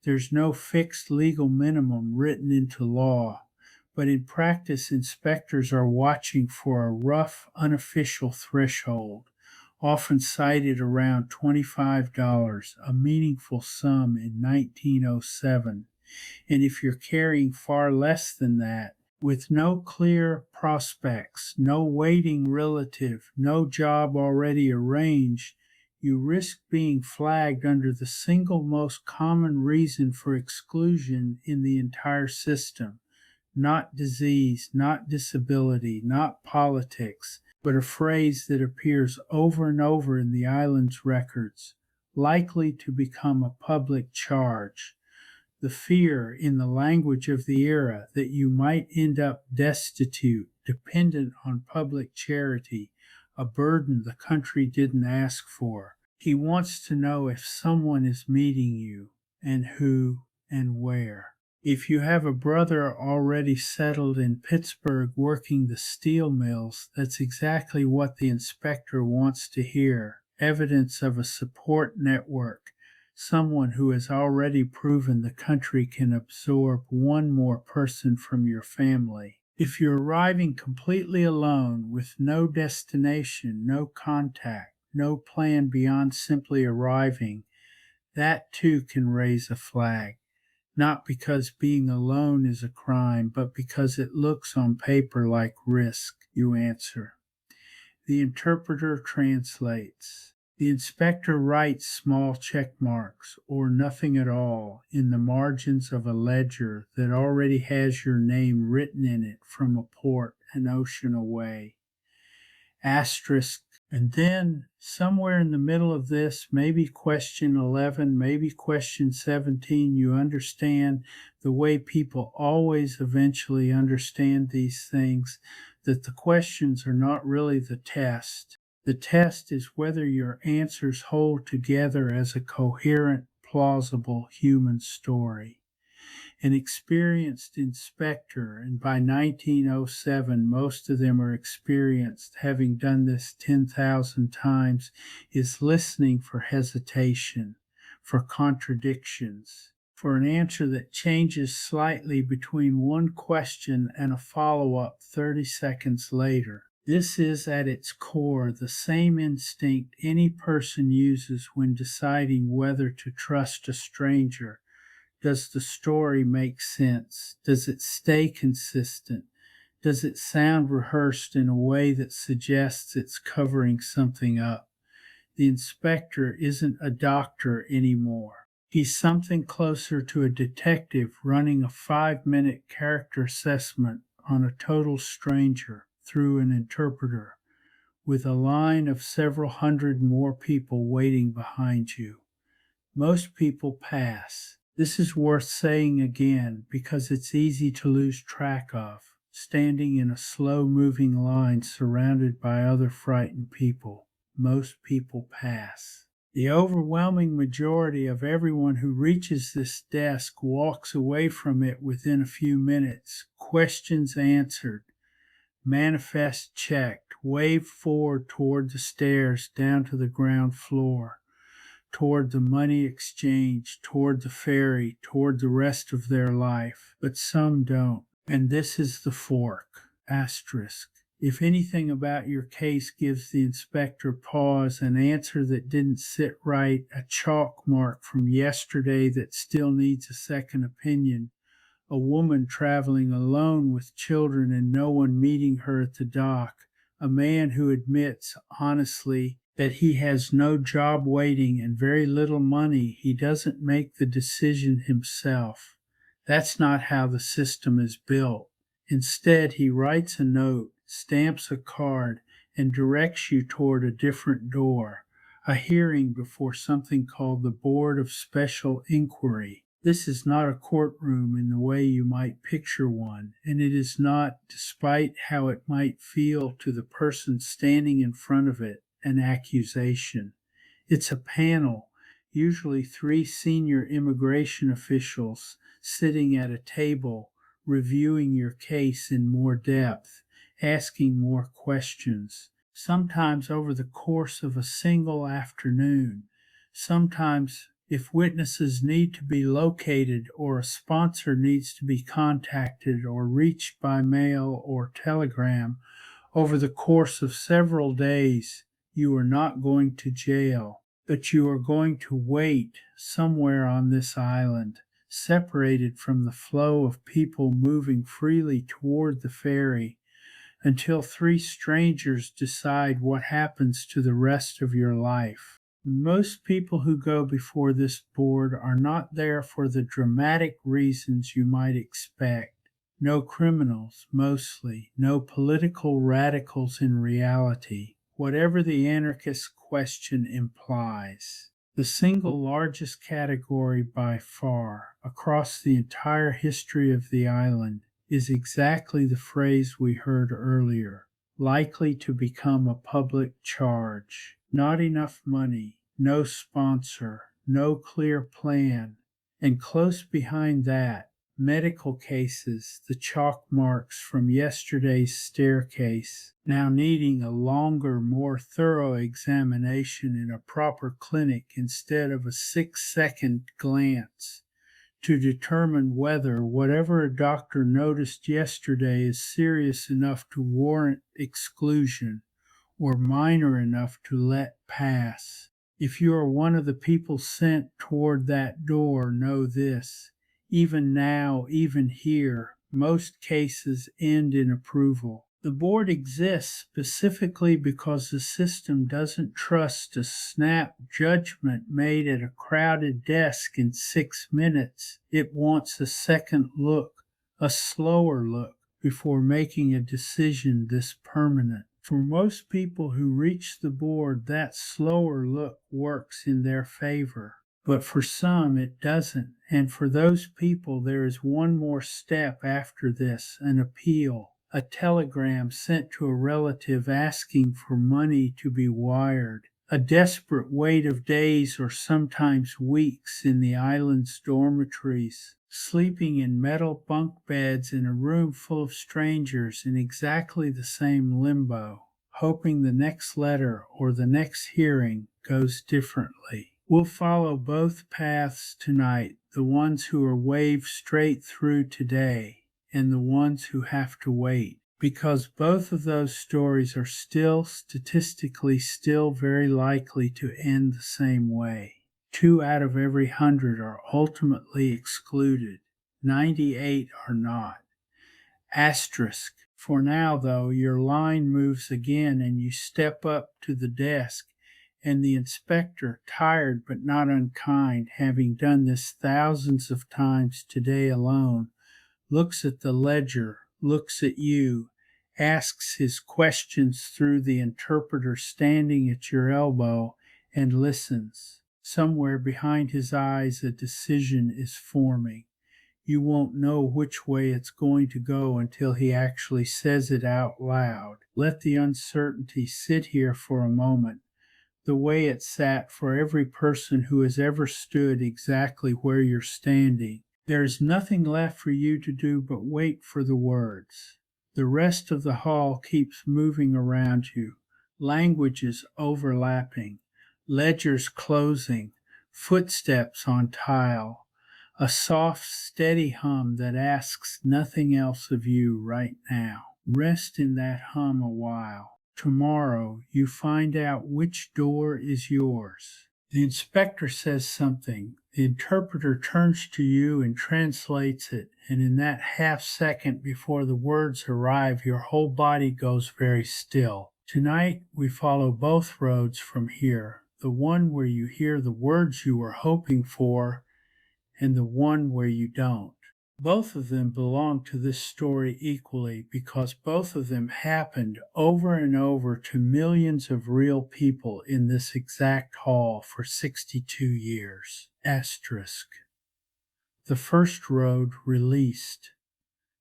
There's no fixed legal minimum written into law, but in practice inspectors are watching for a rough, unofficial threshold, often cited around $25, a meaningful sum in 1907. And if you're carrying far less than that, with no clear prospects, no waiting relative, no job already arranged, you risk being flagged under the single most common reason for exclusion in the entire system. Not disease, not disability, not politics, but a phrase that appears over and over in the island's records, likely to become a public charge. The fear, in the language of the era, that you might end up destitute, dependent on public charity, a burden the country didn't ask for. He wants to know if someone is meeting you, and who, and where. If you have a brother already settled in Pittsburgh working the steel mills, that's exactly what the inspector wants to hear. Evidence of a support network, someone who has already proven the country can absorb one more person from your family. If you're arriving completely alone with no destination, no contact, no plan beyond simply arriving, that too can raise a flag. Not because being alone is a crime, but because it looks on paper like risk, you answer. The interpreter translates. The inspector writes small check marks, or nothing at all, in the margins of a ledger that already has your name written in it from a port an ocean away. Asterisk. And then, somewhere in the middle of this, maybe question 11, maybe question 17, you understand the way people always eventually understand these things, that the questions are not really the test. The test is whether your answers hold together as a coherent, plausible human story. An experienced inspector, and by 1907 most of them are experienced, having done this 10,000 times, is listening for hesitation, for contradictions, for an answer that changes slightly between one question and a follow-up 30 seconds later. This is at its core the same instinct any person uses when deciding whether to trust a stranger. Does the story make sense? Does it stay consistent? Does it sound rehearsed in a way that suggests it's covering something up? The inspector isn't a doctor anymore. He's something closer to a detective running a 5-minute character assessment on a total stranger through an interpreter, with a line of several hundred more people waiting behind you. Most people pass. This is worth saying again because it's easy to lose track of, standing in a slow-moving line surrounded by other frightened people. Most people pass. The overwhelming majority of everyone who reaches this desk walks away from it within a few minutes, questions answered, manifest checked, waved forward toward the stairs down to the ground floor, toward the money exchange, toward the ferry, toward the rest of their life. But some don't. And this is the fork. Asterisk. If anything about your case gives the inspector pause, an answer that didn't sit right, a chalk mark from yesterday that still needs a second opinion, a woman traveling alone with children and no one meeting her at the dock, a man who admits honestly that he has no job waiting and very little money, he doesn't make the decision himself. That's not how the system is built. Instead, he writes a note, stamps a card, and directs you toward a different door, a hearing before something called the Board of Special Inquiry. This is not a courtroom in the way you might picture one, and it is not, despite how it might feel to the person standing in front of it, an accusation. It's a panel, usually 3 senior immigration officials sitting at a table, reviewing your case in more depth, asking more questions, sometimes over the course of a single afternoon, sometimes if witnesses need to be located or a sponsor needs to be contacted or reached by mail or telegram over the course of several days. You are not going to jail, but you are going to wait somewhere on this island, separated from the flow of people moving freely toward the ferry, until 3 strangers decide what happens to the rest of your life. Most people who go before this board are not there for the dramatic reasons you might expect. No criminals, mostly, no political radicals in reality, whatever the anarchist question implies. The single largest category by far, across the entire history of the island, is exactly the phrase we heard earlier, likely to become a public charge. Not enough money, no sponsor, no clear plan, and close behind that, medical cases, the chalk marks from yesterday's staircase, now needing a longer, more thorough examination in a proper clinic instead of a 6-second glance to determine whether whatever a doctor noticed yesterday is serious enough to warrant exclusion or minor enough to let pass. If you are one of the people sent toward that door, know this. Even now, even here, most cases end in approval. The board exists specifically because the system doesn't trust a snap judgment made at a crowded desk in 6 minutes. It wants a second look, a slower look, before making a decision this permanent. For most people who reach the board, that slower look works in their favor. But for some, it doesn't. And for those people, there is one more step after this, an appeal. A telegram sent to a relative asking for money to be wired. A desperate wait of days or sometimes weeks in the island's dormitories. Sleeping in metal bunk beds in a room full of strangers in exactly the same limbo, hoping the next letter or the next hearing goes differently. We'll follow both paths tonight, the ones who are waved straight through today and the ones who have to wait, because both of those stories are statistically very likely to end the same way. 2 out of every 100 are ultimately excluded. 98 are not. Asterisk. For now, though, your line moves again and you step up to the desk, and the inspector, tired but not unkind, having done this thousands of times today alone, looks at the ledger, looks at you, asks his questions through the interpreter standing at your elbow, and listens. Somewhere behind his eyes a decision is forming. You won't know which way it's going to go until he actually says it out loud. Let the uncertainty sit here for a moment, the way it sat for every person who has ever stood exactly where you're standing. There is nothing left for you to do but wait for the words. The rest of the hall keeps moving around you, languages overlapping, ledgers closing, footsteps on tile, a soft, steady hum that asks nothing else of you right now. Rest in that hum a while. Tomorrow you find out which door is yours. The inspector says something. The interpreter turns to you and translates it, and in that half second before the words arrive, your whole body goes very still. Tonight we follow both roads from here, the one where you hear the words you were hoping for, and the one where you don't. Both of them belong to this story equally because both of them happened over and over to millions of real people in this exact hall for 62 years. Asterisk. The first road released.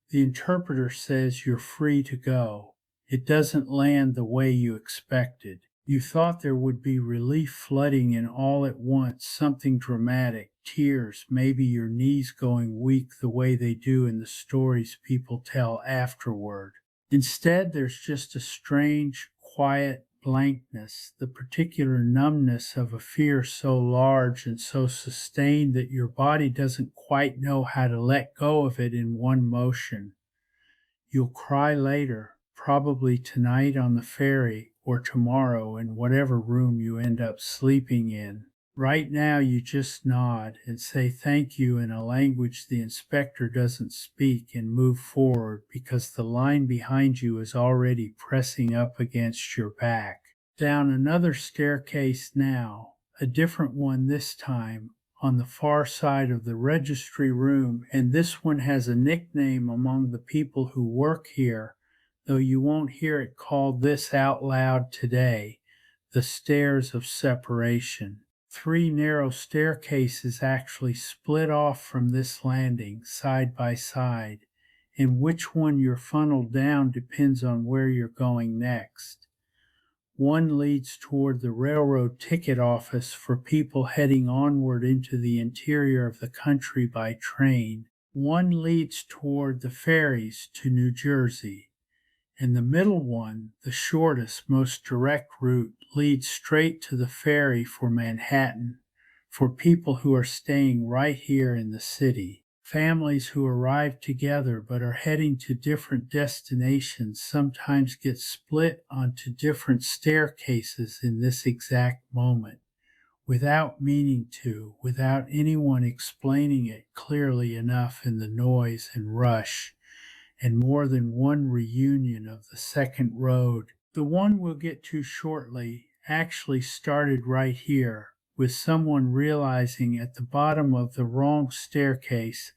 The interpreter says you're free to go. It doesn't land the way you expected. You thought there would be relief flooding in all at once, something dramatic, tears, maybe your knees going weak the way they do in the stories people tell afterward. Instead, there's just a strange, quiet blankness, the particular numbness of a fear so large and so sustained that your body doesn't quite know how to let go of it in one motion. You'll cry later, probably tonight on the ferry, or tomorrow in whatever room you end up sleeping in. Right now you just nod and say thank you in a language the inspector doesn't speak and move forward because the line behind you is already pressing up against your back. Down another staircase now, a different one this time, on the far side of the registry room, and this one has a nickname among the people who work here, though you won't hear it called this out loud today, the stairs of separation. 3 narrow staircases actually split off from this landing, side by side, and which one you're funneled down depends on where you're going next. One leads toward the railroad ticket office for people heading onward into the interior of the country by train. One leads toward the ferries to New Jersey, and the middle one, the shortest, most direct route, leads straight to the ferry for Manhattan for people who are staying right here in the city. Families who arrive together but are heading to different destinations sometimes get split onto different staircases in this exact moment, without meaning to, without anyone explaining it clearly enough in the noise and rush, and more than one reunion of the second road. The one we'll get to shortly actually started right here, with someone realizing at the bottom of the wrong staircase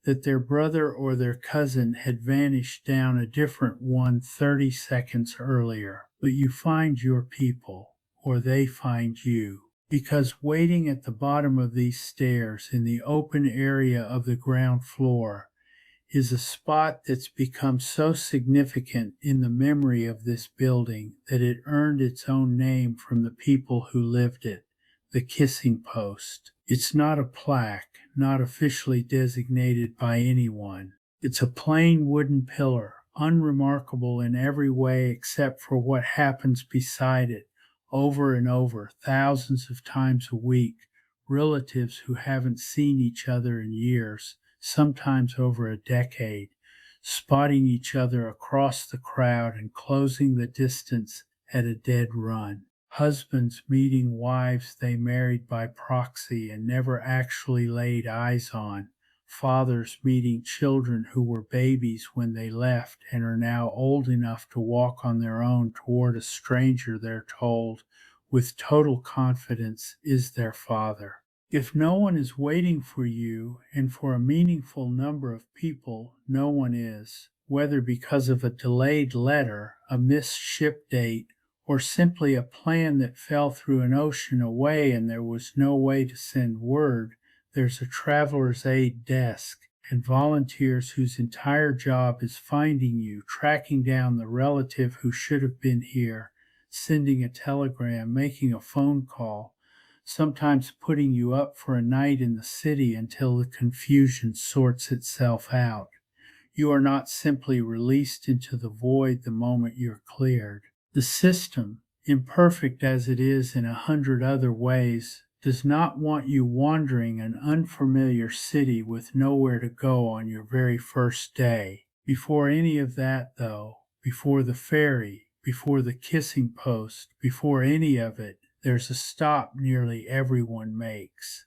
that their brother or their cousin had vanished down a different one 30 seconds earlier. But you find your people, or they find you, because waiting at the bottom of these stairs in the open area of the ground floor is a spot that's become so significant in the memory of this building that it earned its own name from the people who lived it, the kissing post. It's not a plaque, not officially designated by anyone. It's a plain wooden pillar, unremarkable in every way except for what happens beside it over and over, thousands of times a week, relatives who haven't seen each other in years, sometimes over a decade, spotting each other across the crowd and closing the distance at a dead run. Husbands meeting wives they married by proxy and never actually laid eyes on. Fathers meeting children who were babies when they left and are now old enough to walk on their own toward a stranger they're told, with total confidence, is their father. If no one is waiting for you, and for a meaningful number of people, no one is, whether because of a delayed letter, a missed ship date, or simply a plan that fell through an ocean away and there was no way to send word, there's a traveler's aid desk and volunteers whose entire job is finding you, tracking down the relative who should have been here, sending a telegram, making a phone call, sometimes putting you up for a night in the city until the confusion sorts itself out. You are not simply released into the void the moment you're cleared. The system, imperfect as it is in 100 other ways, does not want you wandering an unfamiliar city with nowhere to go on your very first day. Before any of that, though, before the ferry, before the kissing post, before any of it, there's a stop nearly everyone makes.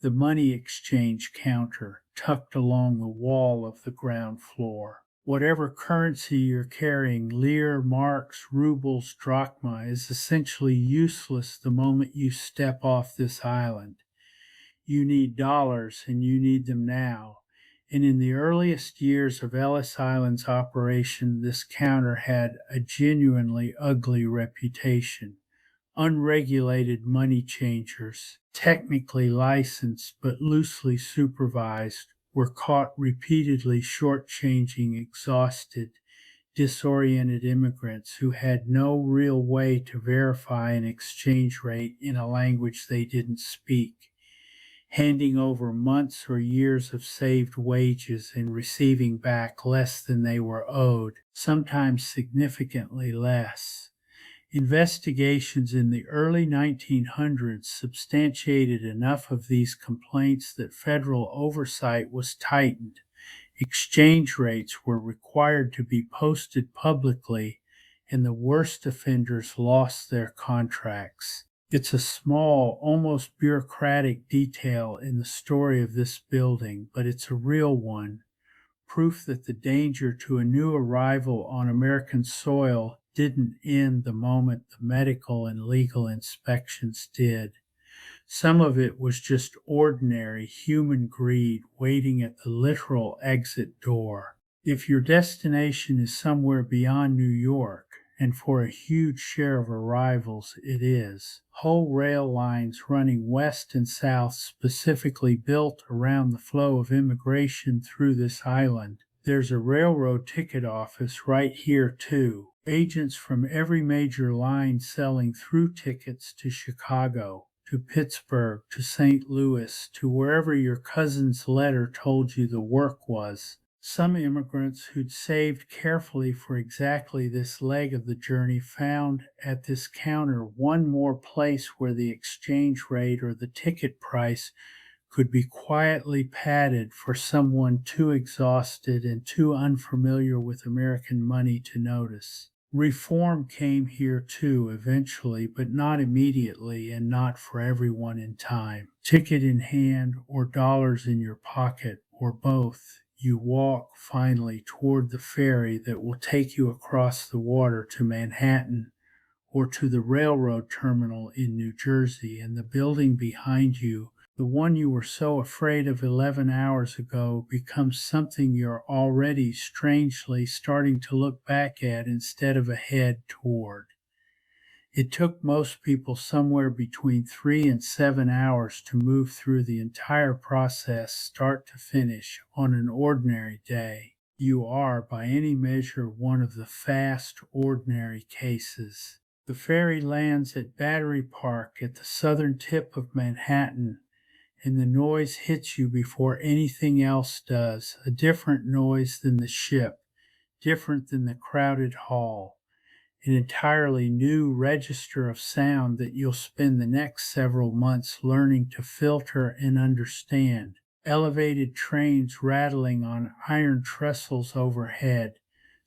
The money exchange counter tucked along the wall of the ground floor. Whatever currency you're carrying, lire, marks, rubles, drachma, is essentially useless the moment you step off this island. You need dollars, and you need them now. And in the earliest years of Ellis Island's operation, this counter had a genuinely ugly reputation. Unregulated money changers, technically licensed but loosely supervised, were caught repeatedly shortchanging exhausted, disoriented immigrants who had no real way to verify an exchange rate in a language they didn't speak, handing over months or years of saved wages and receiving back less than they were owed, sometimes significantly less. Investigations in the early 1900s substantiated enough of these complaints that federal oversight was tightened. Exchange rates were required to be posted publicly, and the worst offenders lost their contracts. It's a small, almost bureaucratic detail in the story of this building, but it's a real one. Proof that the danger to a new arrival on American soil didn't end the moment the medical and legal inspections did. Some of it was just ordinary human greed waiting at the literal exit door. If your destination is somewhere beyond New York, and for a huge share of arrivals it is, whole rail lines running west and south specifically built around the flow of immigration through this island. There's a railroad ticket office right here too. Agents from every major line selling through tickets to Chicago. to Pittsburgh, to St. Louis, to wherever your cousin's letter told you the work was. Some immigrants who'd saved carefully for exactly this leg of the journey found at this counter one more place where the exchange rate or the ticket price could be quietly padded for someone too exhausted and too unfamiliar with American money to notice. Reform came here too eventually, but not immediately and not for everyone in time. Ticket in hand or dollars in your pocket or both, you walk finally toward the ferry that will take you across the water to Manhattan or to the railroad terminal in New Jersey, and the building behind you, the one you were so afraid of 11 hours ago, becomes something you're already strangely starting to look back at instead of ahead toward. It took most people somewhere between 3 and 7 hours to move through the entire process, start to finish, on an ordinary day. You are, by any measure, one of the fast, ordinary cases. The ferry lands at Battery Park at the southern tip of Manhattan, and the noise hits you before anything else does, a different noise than the ship, different than the crowded hall, an entirely new register of sound that you'll spend the next several months learning to filter and understand. Elevated trains rattling on iron trestles overhead,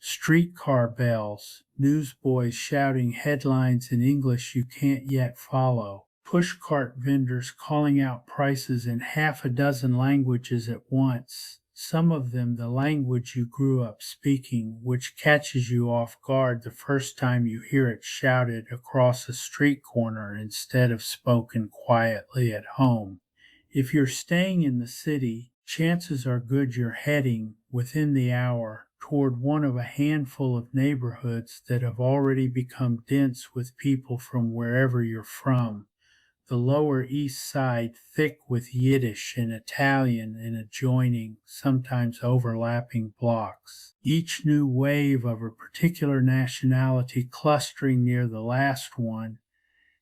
streetcar bells, newsboys shouting headlines in English you can't yet follow, pushcart vendors calling out prices in half a dozen languages at once, some of them the language you grew up speaking, which catches you off guard the first time you hear it shouted across a street corner instead of spoken quietly at home. If you're staying in the city, chances are good you're heading, within the hour, toward one of a handful of neighborhoods that have already become dense with people from wherever you're from. The Lower East Side thick with Yiddish and Italian in adjoining, sometimes overlapping blocks. Each new wave of a particular nationality clustering near the last one,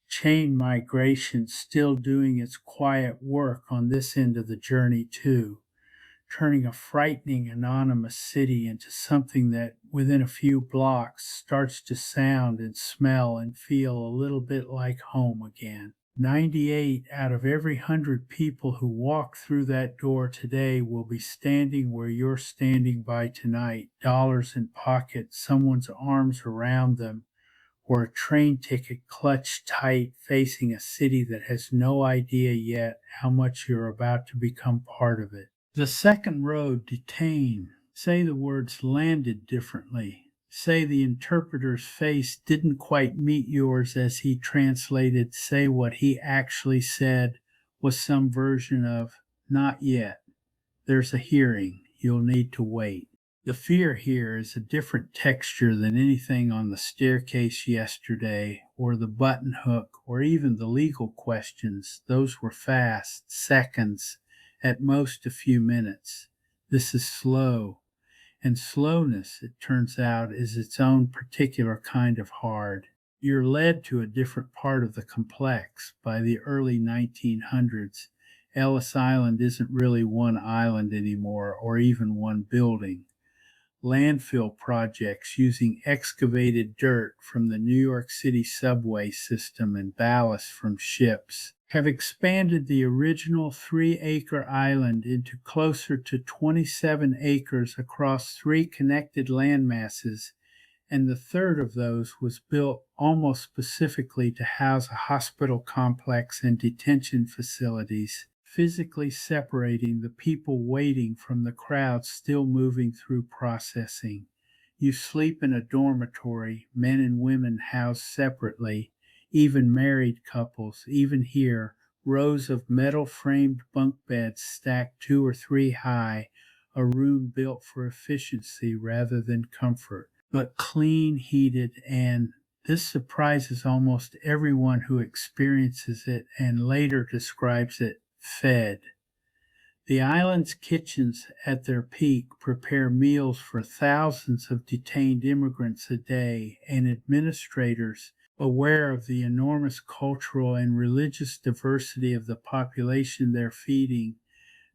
chain migration still doing its quiet work on this end of the journey too, turning a frightening anonymous city into something that within a few blocks starts to sound and smell and feel a little bit like home again. 98 out of every 100 people who walk through that door today will be standing where you're standing by tonight, dollars in pocket, someone's arms around them, or a train ticket clutched tight, facing a city that has no idea yet how much you're about to become part of it. The second row, detained. Say the words landed differently. Say the interpreter's face didn't quite meet yours as he translated. Say what he actually said was some version of, not yet. There's a hearing. You'll need to wait. The fear here is a different texture than anything on the staircase yesterday, or the buttonhook, or even the legal questions. Those were fast, seconds, at most a few minutes. This is slow, and slowness, it turns out, is its own particular kind of hard. You're led to a different part of the complex. By the early 1900s, Ellis Island isn't really one island anymore, or even one building. Landfill projects using excavated dirt from the New York City subway system and ballast from ships have expanded the original 3-acre island into closer to 27 acres across 3 connected landmasses, and the third of those was built almost specifically to house a hospital complex and detention facilities, physically separating the people waiting from the crowd still moving through processing. You sleep in a dormitory, men and women housed separately, even married couples, even here, rows of metal-framed bunk beds stacked 2 or 3 high, a room built for efficiency rather than comfort, but clean, heated, and this surprises almost everyone who experiences it and later describes it, fed. The island's kitchens at their peak prepare meals for thousands of detained immigrants a day, and administrators Aware of the enormous cultural and religious diversity of the population they're feeding,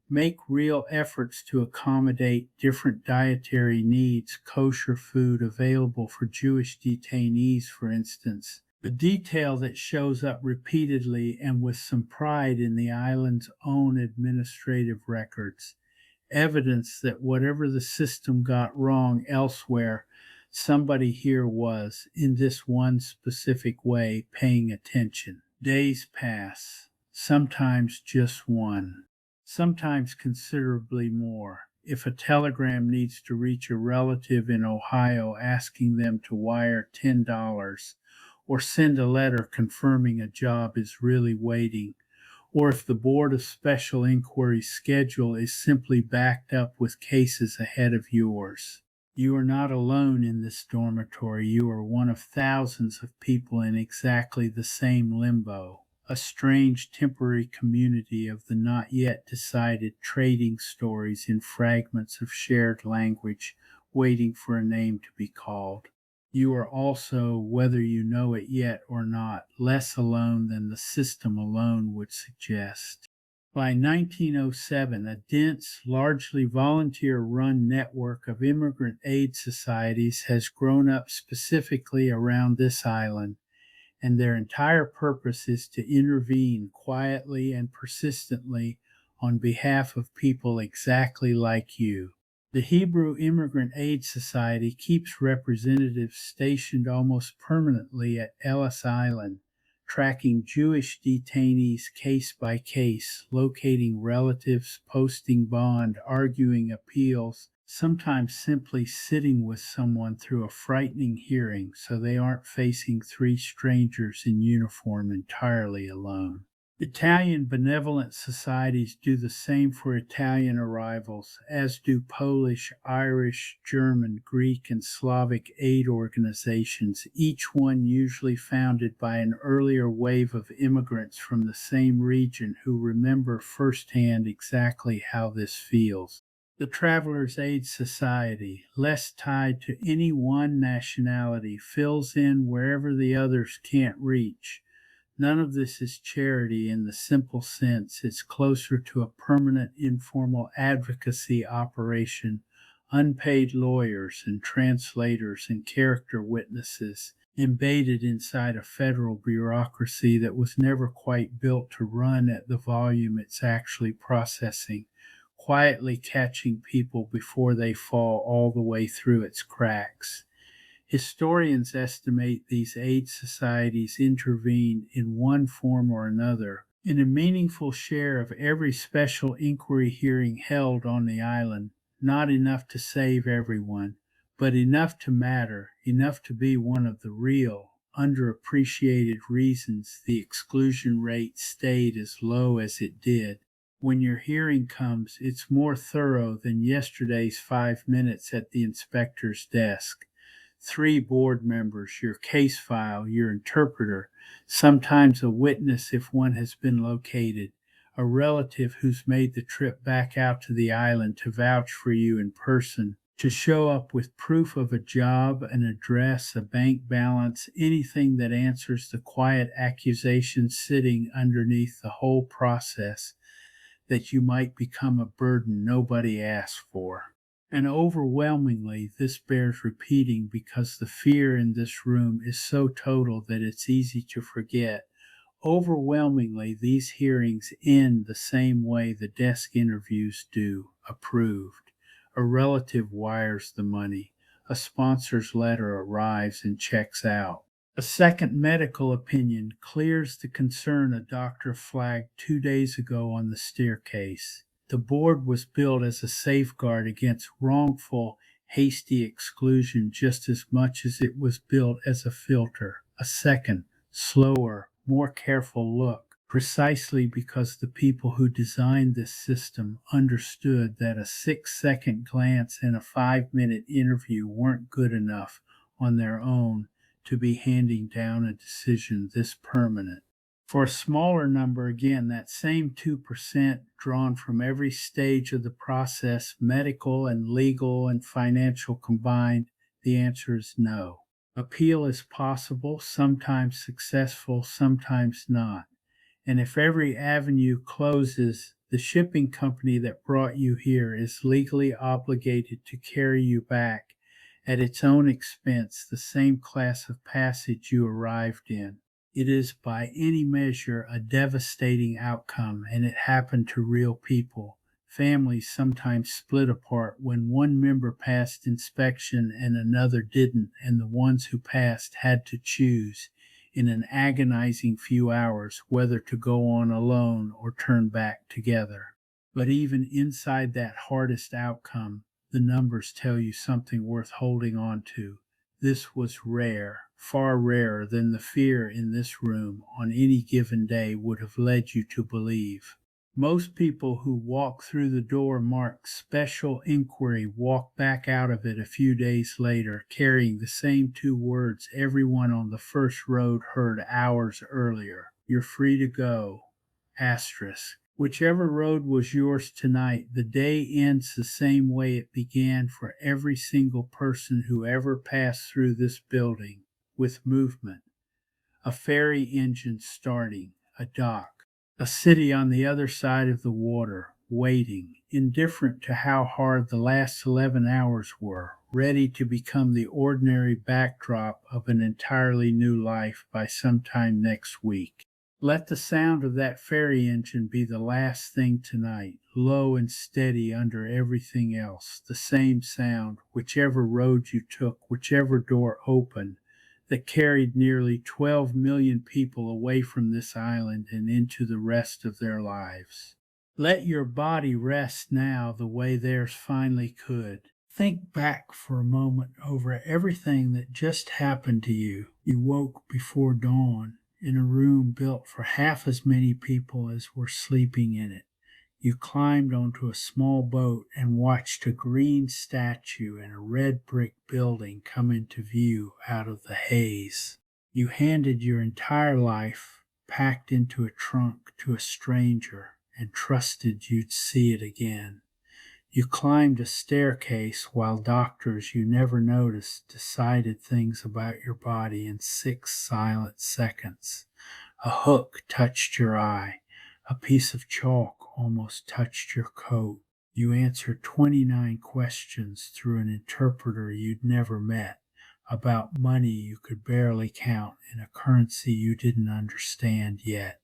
make real efforts to accommodate different dietary needs, kosher food available for Jewish detainees, for instance. The detail that shows up repeatedly and with some pride in the island's own administrative records, evidence that whatever the system got wrong elsewhere, somebody here was, in this one specific way, paying attention. Days pass, sometimes just one, sometimes considerably more. If a telegram needs to reach a relative in Ohio asking them to wire $10, or send a letter confirming a job is really waiting, or if the Board of Special Inquiry's schedule is simply backed up with cases ahead of yours. You are not alone in this dormitory. You are one of thousands of people in exactly the same limbo, a strange temporary community of the not yet decided, trading stories in fragments of shared language, waiting for a name to be called. You are also, whether you know it yet or not, less alone than the system alone would suggest. By 1907, a dense, largely volunteer-run network of immigrant aid societies has grown up specifically around this island, and their entire purpose is to intervene quietly and persistently on behalf of people exactly like you. The Hebrew Immigrant Aid Society keeps representatives stationed almost permanently at Ellis Island, tracking Jewish detainees case by case, locating relatives, posting bond, arguing appeals, sometimes simply sitting with someone through a frightening hearing so they aren't facing three strangers in uniform entirely alone. Italian benevolent societies do the same for Italian arrivals, as do Polish, Irish, German, Greek, and Slavic aid organizations, each one usually founded by an earlier wave of immigrants from the same region who remember firsthand exactly how this feels. The Travelers' Aid Society, less tied to any one nationality, fills in wherever the others can't reach. None of this is charity in the simple sense. It's closer to a permanent informal advocacy operation, unpaid lawyers and translators and character witnesses, embedded inside a federal bureaucracy that was never quite built to run at the volume it's actually processing, quietly catching people before they fall all the way through its cracks. Historians estimate these aid societies intervene in one form or another in a meaningful share of every special inquiry hearing held on the island, not enough to save everyone, but enough to matter, enough to be one of the real, underappreciated reasons the exclusion rate stayed as low as it did. When your hearing comes, it's more thorough than yesterday's 5 minutes at the inspector's desk. 3 board members, your case file, your interpreter, sometimes a witness if one has been located, a relative who's made the trip back out to the island to vouch for you in person, to show up with proof of a job, an address, a bank balance, anything that answers the quiet accusation sitting underneath the whole process that you might become a burden nobody asked for. And overwhelmingly, this bears repeating because the fear in this room is so total that it's easy to forget. Overwhelmingly, these hearings end the same way the desk interviews do, approved. A relative wires the money. A sponsor's letter arrives and checks out. A second medical opinion clears the concern a doctor flagged 2 days ago on the staircase. The board was built as a safeguard against wrongful, hasty exclusion just as much as it was built as a filter. A second, slower, more careful look, precisely because the people who designed this system understood that a 6-second glance and a 5-minute interview weren't good enough on their own to be handing down a decision this permanent. For a smaller number, again, that same 2% drawn from every stage of the process, medical and legal and financial combined, the answer is no. Appeal is possible, sometimes successful, sometimes not. And if every avenue closes, the shipping company that brought you here is legally obligated to carry you back at its own expense the same class of passage you arrived in. It is by any measure a devastating outcome, and it happened to real people. Families sometimes split apart when one member passed inspection and another didn't, and the ones who passed had to choose in an agonizing few hours whether to go on alone or turn back together. But even inside that hardest outcome, the numbers tell you something worth holding on to. This was rare, far rarer than the fear in this room on any given day would have led you to believe. Most people who walk through the door marked special inquiry walk back out of it a few days later carrying the same two words everyone on the first road heard hours earlier. You're free to go. Asterisk. Whichever road was yours tonight, the day ends the same way it began for every single person who ever passed through this building, with movement. A ferry engine starting, a dock, a city on the other side of the water, waiting, indifferent to how hard the last 11 hours were, ready to become the ordinary backdrop of an entirely new life by sometime next week. Let the sound of that ferry engine be the last thing tonight, low and steady under everything else, the same sound, whichever road you took, whichever door opened, that carried nearly 12 million people away from this island and into the rest of their lives. Let your body rest now the way theirs finally could. Think back for a moment over everything that just happened to you. You woke before dawn in a room built for half as many people as were sleeping in it. You climbed onto a small boat and watched a green statue and a red brick building come into view out of the haze. You handed your entire life, packed into a trunk, to a stranger and trusted you'd see it again. You climbed a staircase while doctors you never noticed decided things about your body in 6 silent seconds. A hook touched your eye. A piece of chalk almost touched your coat. You answered 29 questions through an interpreter you'd never met, about money you could barely count in a currency you didn't understand yet,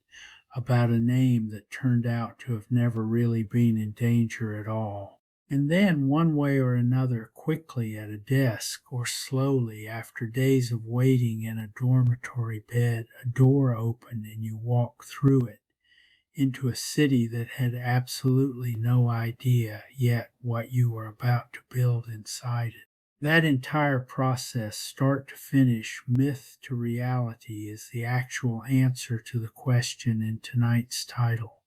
about a name that turned out to have never really been in danger at all. And then, one way or another, quickly at a desk, or slowly after days of waiting in a dormitory bed, a door opened and you walked through it into a city that had absolutely no idea yet what you were about to build inside it. That entire process, start to finish, myth to reality, is the actual answer to the question in tonight's title.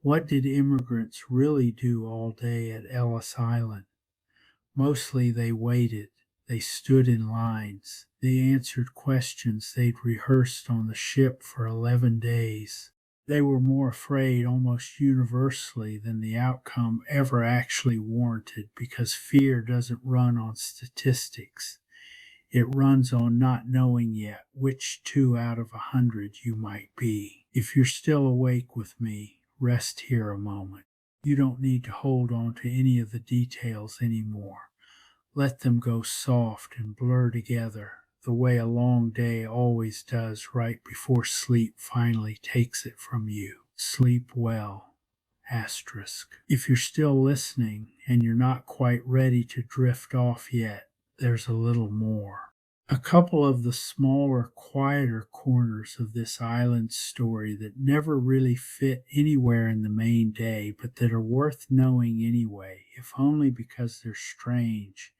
What did immigrants really do all day at Ellis Island? Mostly they waited. They stood in lines. They answered questions they'd rehearsed on the ship for 11 days. They were more afraid almost universally than the outcome ever actually warranted, because fear doesn't run on statistics. It runs on not knowing yet which 2 out of 100 you might be. If you're still awake with me, rest here a moment. You don't need to hold on to any of the details anymore. Let them go soft and blur together, the way a long day always does right before sleep finally takes it from you. Sleep well. Asterisk. If you're still listening and you're not quite ready to drift off yet, there's a little more. A couple of the smaller, quieter corners of this island story that never really fit anywhere in the main day, but that are worth knowing anyway, if only because they're strange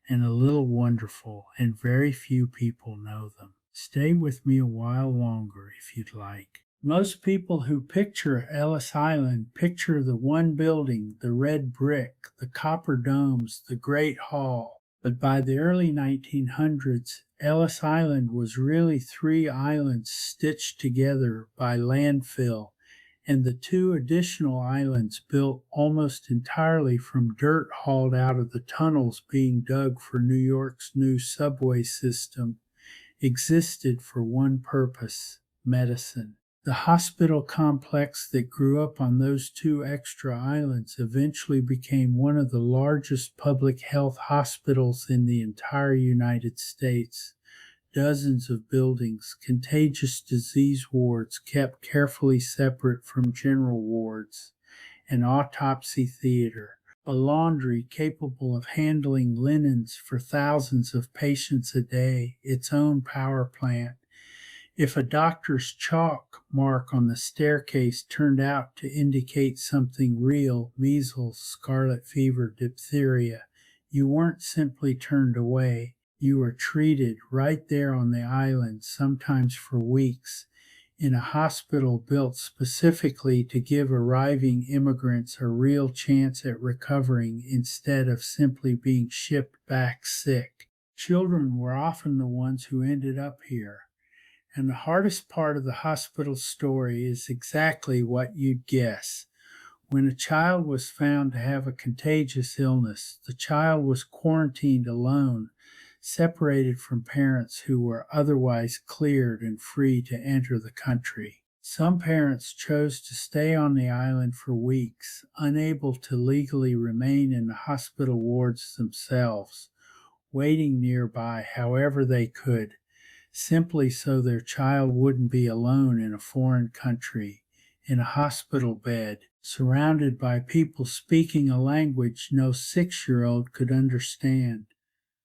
and a little wonderful, and very few people know them. Stay with me a while longer if you'd like. Most people who picture Ellis Island picture the one building, the red brick, the copper domes, the great hall. But by the early 1900s, Ellis Island was really 3 islands stitched together by landfill and the two additional islands built almost entirely from dirt hauled out of the tunnels being dug for New York's new subway system existed for one purpose: medicine. The hospital complex that grew up on those two extra islands eventually became one of the largest public health hospitals in the entire United States. Dozens of buildings, contagious disease wards kept carefully separate from general wards, an autopsy theater, a laundry capable of handling linens for thousands of patients a day, its own power plant. If a doctor's chalk mark on the staircase turned out to indicate something real, measles, scarlet fever, diphtheria, you weren't simply turned away. You were treated right there on the island, sometimes for weeks, in a hospital built specifically to give arriving immigrants a real chance at recovering instead of simply being shipped back sick. Children were often the ones who ended up here. And the hardest part of the hospital story is exactly what you'd guess. When a child was found to have a contagious illness, the child was quarantined alone, separated from parents who were otherwise cleared and free to enter the country. Some parents chose to stay on the island for weeks, unable to legally remain in the hospital wards themselves, waiting nearby however they could, simply so their child wouldn't be alone in a foreign country, in a hospital bed, surrounded by people speaking a language no 6-year-old could understand.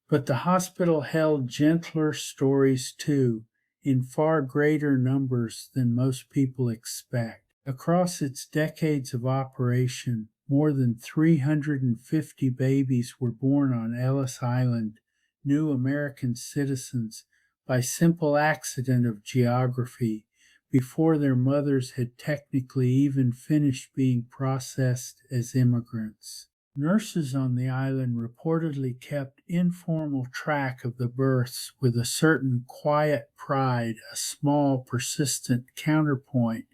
But the hospital held gentler stories too, in far greater numbers than most people expect. Across its decades of operation, more than 350 babies were born on Ellis Island, new American citizens, by simple accident of geography, before their mothers had technically even finished being processed as immigrants. Nurses on the island reportedly kept informal track of the births with a certain quiet pride, a small, persistent counterpoint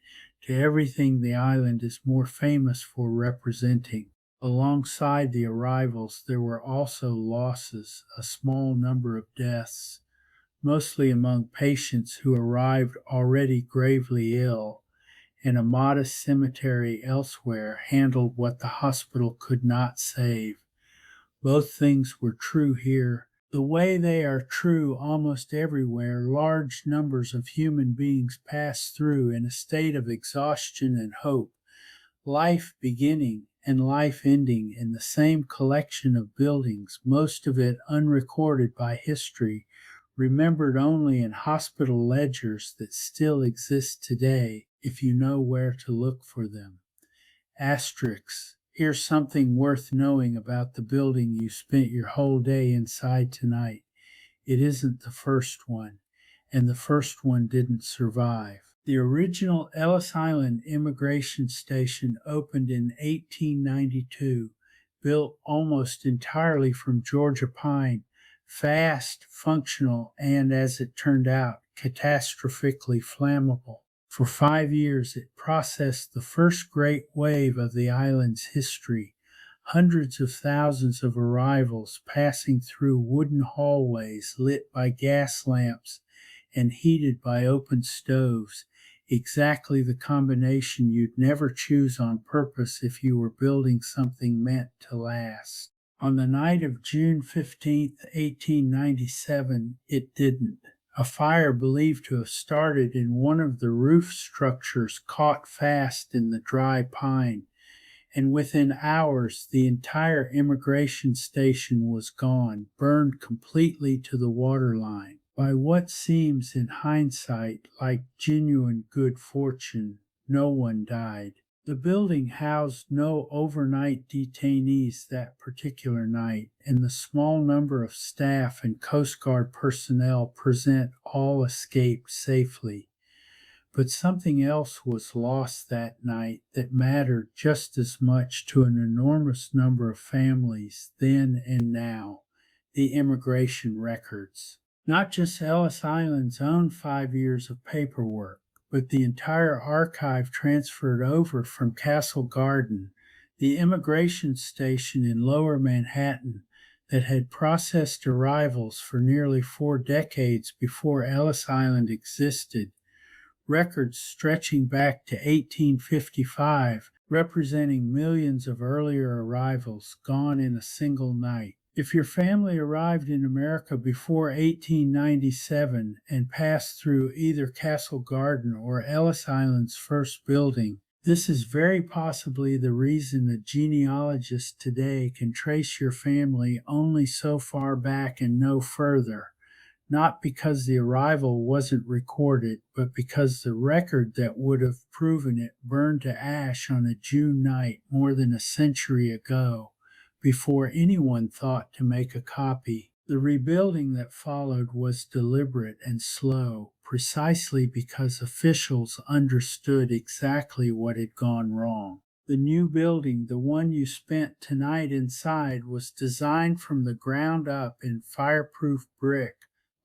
to everything the island is more famous for representing. Alongside the arrivals, there were also losses, a small number of deaths, mostly among patients who arrived already gravely ill, and a modest cemetery elsewhere handled what the hospital could not save. Both things were true here. The way they are true almost everywhere, large numbers of human beings pass through in a state of exhaustion and hope, life beginning and life ending in the same collection of buildings, most of it unrecorded by history, remembered only in hospital ledgers that still exist today if you know where to look for them. Asterisks. Here's something worth knowing about the building you spent your whole day inside tonight. It isn't the first one, and the first one didn't survive. The original Ellis Island Immigration Station opened in 1892, built almost entirely from Georgia pine, fast, functional, and, as it turned out, catastrophically flammable. For 5 years, it processed the first great wave of the island's history, hundreds of thousands of arrivals passing through wooden hallways lit by gas lamps and heated by open stoves, exactly the combination you'd never choose on purpose if you were building something meant to last. On the night of June 15, 1897, it didn't. A fire believed to have started in one of the roof structures caught fast in the dry pine, and within hours the entire immigration station was gone, burned completely to the waterline. By what seems in hindsight like genuine good fortune, no one died. The building housed no overnight detainees that particular night, and the small number of staff and Coast Guard personnel present all escaped safely. But something else was lost that night that mattered just as much to an enormous number of families then and now: the immigration records. Not just Ellis Island's own 5 years of paperwork. but the entire archive transferred over from Castle Garden, the immigration station in Lower Manhattan that had processed arrivals for nearly 4 decades before Ellis Island existed. Records stretching back to 1855, representing millions of earlier arrivals gone in a single night. If your family arrived in America before 1897 and passed through either Castle Garden or Ellis Island's first building, this is very possibly the reason that genealogists today can trace your family only so far back and no further. Not because the arrival wasn't recorded, but because the record that would have proven it burned to ash on a June night more than a century ago, before anyone thought to make a copy. The rebuilding that followed was deliberate and slow, precisely because officials understood exactly what had gone wrong. The new building, the one you spent tonight inside, was designed from the ground up in fireproof brick,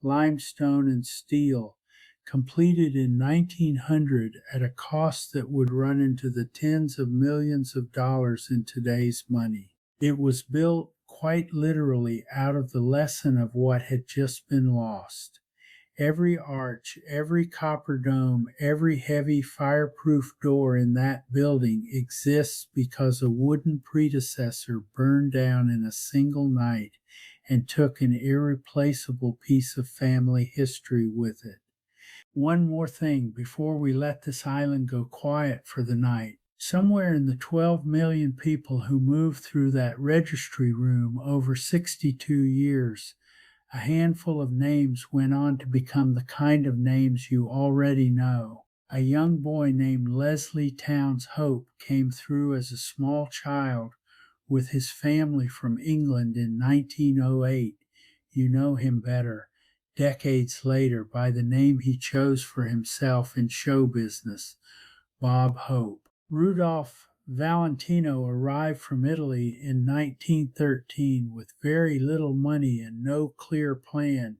limestone, and steel, completed in 1900 at a cost that would run into the tens of millions of dollars in today's money. It was built quite literally out of the lesson of what had just been lost. Every arch, every copper dome, every heavy fireproof door in that building exists because a wooden predecessor burned down in a single night and took an irreplaceable piece of family history with it. One more thing before we let this island go quiet for the night. Somewhere in the 12 million people who moved through that registry room over 62 years, a handful of names went on to become the kind of names you already know. A young boy named Leslie Towns Hope came through as a small child with his family from England in 1908. You know him better, decades later, by the name he chose for himself in show business, Bob Hope. Rudolph Valentino arrived from Italy in 1913 with very little money and no clear plan,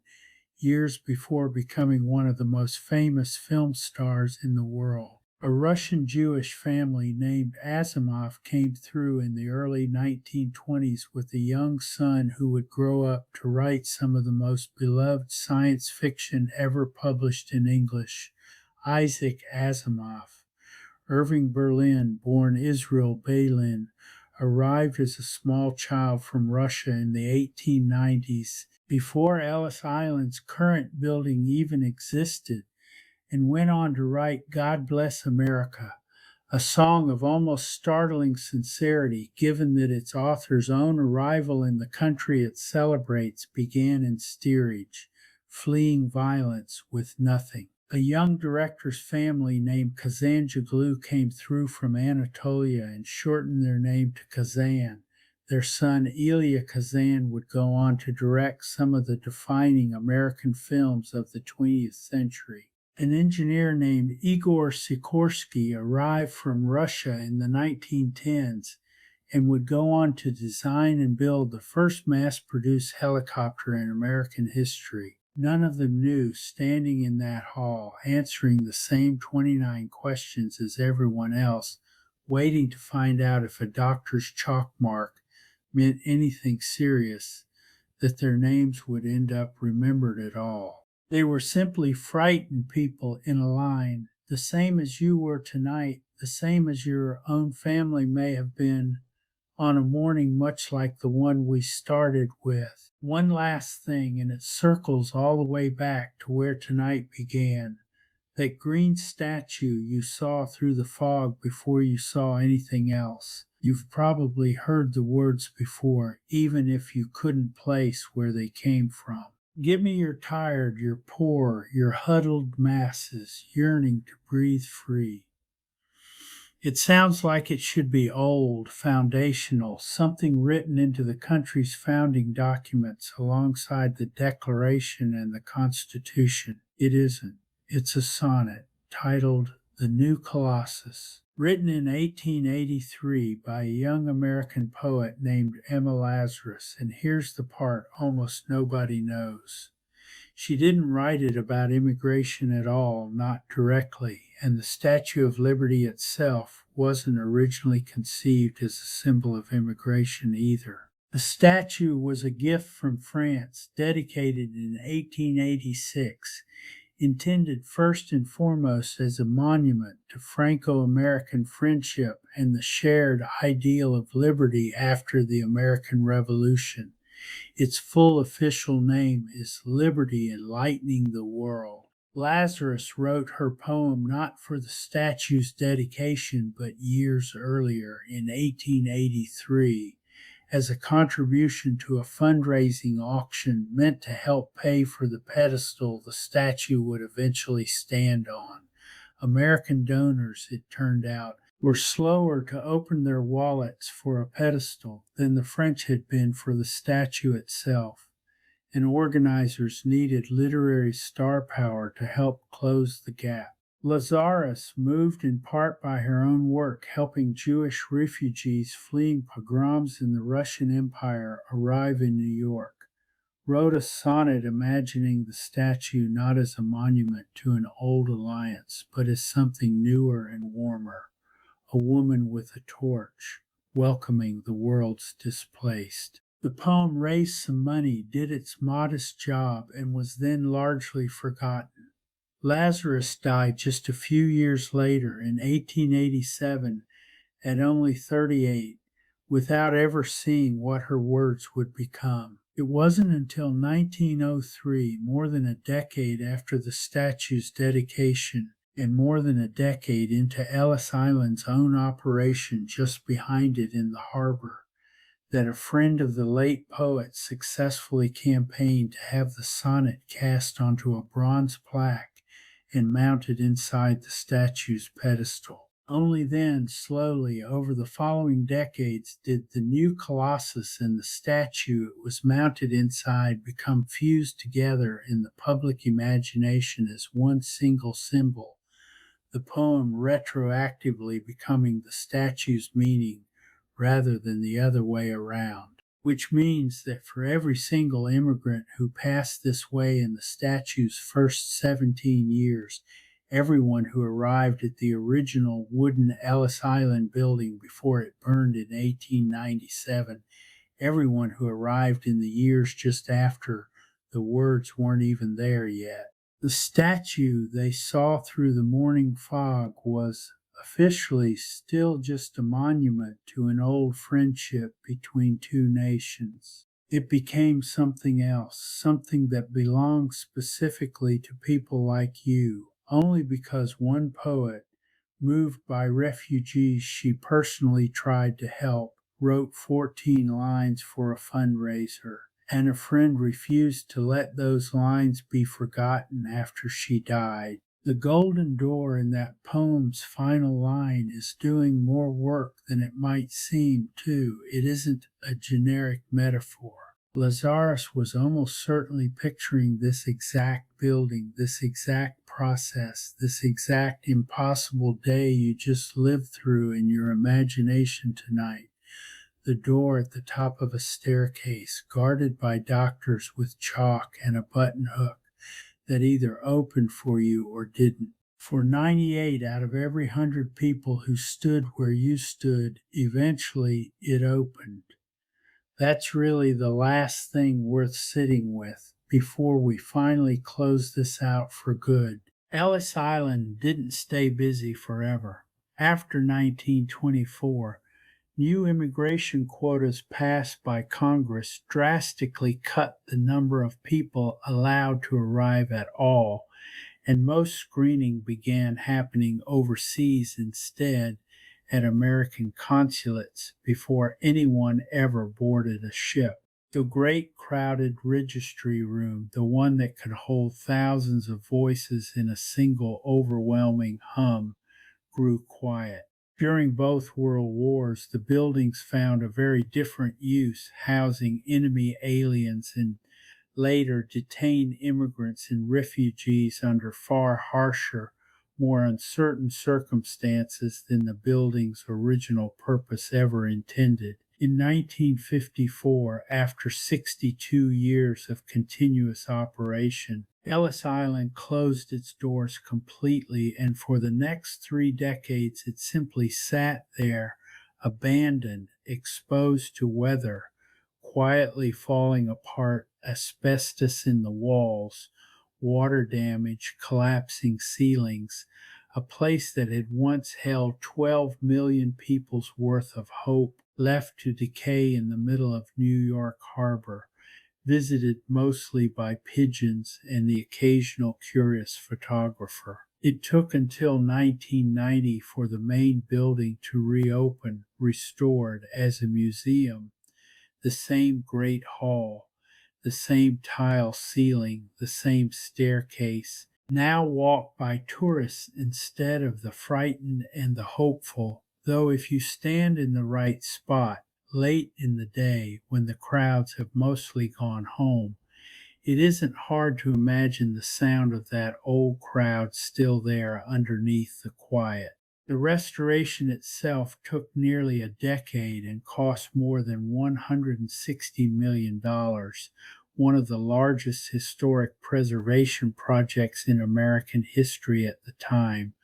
years before becoming one of the most famous film stars in the world. A Russian Jewish family named Asimov came through in the early 1920s with a young son who would grow up to write some of the most beloved science fiction ever published in English, Isaac Asimov. Irving Berlin, born Israel Balin, arrived as a small child from Russia in the 1890s, before Ellis Island's current building even existed, and went on to write God Bless America, a song of almost startling sincerity given that its author's own arrival in the country it celebrates began in steerage, fleeing violence with nothing. A young director's family named Kazanjoglu came through from Anatolia and shortened their name to Kazan. Their son Elia Kazan would go on to direct some of the defining American films of the 20th century. An engineer named Igor Sikorsky arrived from Russia in the 1910s and would go on to design and build the first mass-produced helicopter in American history. None of them knew, standing in that hall, answering the same 29 questions as everyone else, waiting to find out if a doctor's chalk mark meant anything serious, that their names would end up remembered at all. They were simply frightened people in a line, the same as you were tonight, the same as your own family may have been on a morning much like the one we started with. One last thing, and it circles all the way back to where tonight began. That green statue you saw through the fog before you saw anything else. You've probably heard the words before, even if you couldn't place where they came from. Give me your tired, your poor, your huddled masses, yearning to breathe free. It sounds like it should be old, foundational, something written into the country's founding documents alongside the Declaration and the Constitution. It isn't. It's a sonnet titled The New Colossus, written in 1883 by a young American poet named Emma Lazarus, and here's the part almost nobody knows. She didn't write it about immigration at all, not directly, and the Statue of Liberty itself wasn't originally conceived as a symbol of immigration either. The statue was a gift from France, dedicated in 1886, intended first and foremost as a monument to Franco-American friendship and the shared ideal of liberty after the American Revolution. Its full official name is Liberty Enlightening the World. Lazarus wrote her poem not for the statue's dedication, but years earlier, in 1883, as a contribution to a fundraising auction meant to help pay for the pedestal the statue would eventually stand on. American donors, it turned out, were slower to open their wallets for a pedestal than the French had been for the statue itself, and organizers needed literary star power to help close the gap. Lazarus, moved in part by her own work helping Jewish refugees fleeing pogroms in the Russian Empire arrive in New York, wrote a sonnet imagining the statue not as a monument to an old alliance, but as something newer and warmer, a woman with a torch, welcoming the world's displaced. The poem raised some money, did its modest job, and was then largely forgotten. Lazarus died just a few years later, in 1887, at only 38, without ever seeing what her words would become. It wasn't until 1903, more than a decade after the statue's dedication, and more than a decade into Ellis Island's own operation just behind it in the harbor, that a friend of the late poet successfully campaigned to have the sonnet cast onto a bronze plaque and mounted inside the statue's pedestal. Only then, slowly, over the following decades, did the new colossus and the statue it was mounted inside become fused together in the public imagination as one single symbol, the poem retroactively becoming the statue's meaning rather than the other way around. Which means that for every single immigrant who passed this way in the statue's first 17 years, everyone who arrived at the original wooden Ellis Island building before it burned in 1897, everyone who arrived in the years just after, the words weren't even there yet. The statue they saw through the morning fog was officially still just a monument to an old friendship between two nations. It became something else, something that belongs specifically to people like you, only because one poet, moved by refugees she personally tried to help, wrote 14 lines for a fundraiser, and a friend refused to let those lines be forgotten after she died. The golden door in that poem's final line is doing more work than it might seem, too. It isn't a generic metaphor. Lazarus was almost certainly picturing this exact building, this exact process, this exact impossible day you just lived through in your imagination tonight. The door at the top of a staircase, guarded by doctors with chalk and a buttonhook, that either opened for you or didn't. For 98 out of every 100 people who stood where you stood, eventually it opened. That's really the last thing worth sitting with before we finally close this out for good. Ellis Island didn't stay busy forever. After 1924, new immigration quotas passed by Congress drastically cut the number of people allowed to arrive at all, and most screening began happening overseas instead at American consulates before anyone ever boarded a ship. The great crowded registry room, the one that could hold thousands of voices in a single overwhelming hum, grew quiet. During both world wars, the buildings found a very different use, housing enemy aliens and later detained immigrants and refugees under far harsher, more uncertain circumstances than the building's original purpose ever intended. In 1954, after 62 years of continuous operation, Ellis Island closed its doors completely, and for the next 3 decades it simply sat there, abandoned, exposed to weather, quietly falling apart, asbestos in the walls, water damage, collapsing ceilings, a place that had once held 12 million people's worth of hope, left to decay in the middle of New York Harbor, visited mostly by pigeons and the occasional curious photographer. It took until 1990 for the main building to reopen, restored as a museum. The same great hall, the same tile ceiling, the same staircase, now walked by tourists instead of the frightened and the hopeful, though if you stand in the right spot, late in the day when the crowds have mostly gone home, it isn't hard to imagine the sound of that old crowd still there underneath the quiet. The restoration itself took nearly a decade and cost more than $160 million, one of the largest historic preservation projects in American history at the time,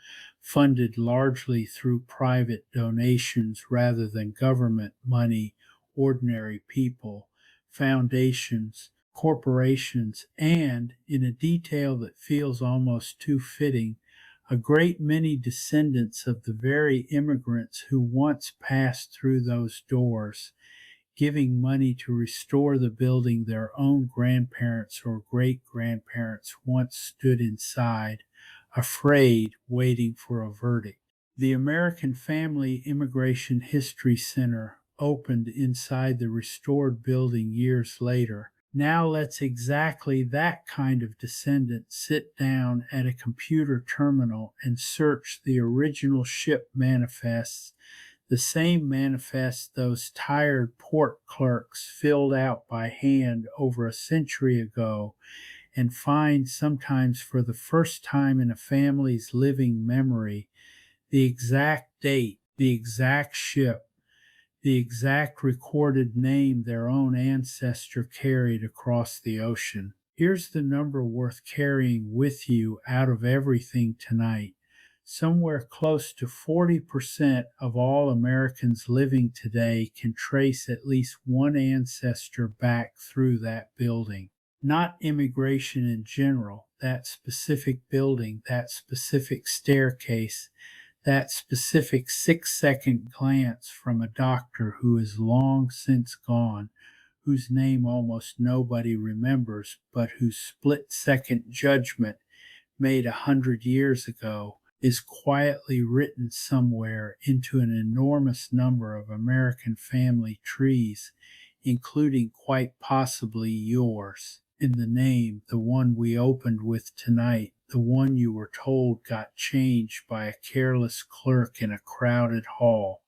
funded largely through private donations rather than government money, ordinary people, foundations, corporations, and, in a detail that feels almost too fitting, a great many descendants of the very immigrants who once passed through those doors, giving money to restore the building their own grandparents or great-grandparents once stood inside, afraid, waiting for a verdict. The American Family Immigration History Center opened inside the restored building years later. Now lets exactly that kind of descendant sit down at a computer terminal and search the original ship manifests, the same manifests those tired port clerks filled out by hand over a century ago, and find, sometimes for the first time in a family's living memory, the exact date, the exact ship, the exact recorded name their own ancestor carried across the ocean. Here's the number worth carrying with you out of everything tonight. Somewhere close to 40% of all Americans living today can trace at least one ancestor back through that building. Not immigration in general, that specific building, that specific staircase, that specific 6-second glance from a doctor who is long since gone, whose name almost nobody remembers, but whose split-second judgment made 100 years ago is quietly written somewhere into an enormous number of American family trees, including quite possibly yours. In the name, the one we opened with tonight, the one you were told got changed by a careless clerk in a crowded hall,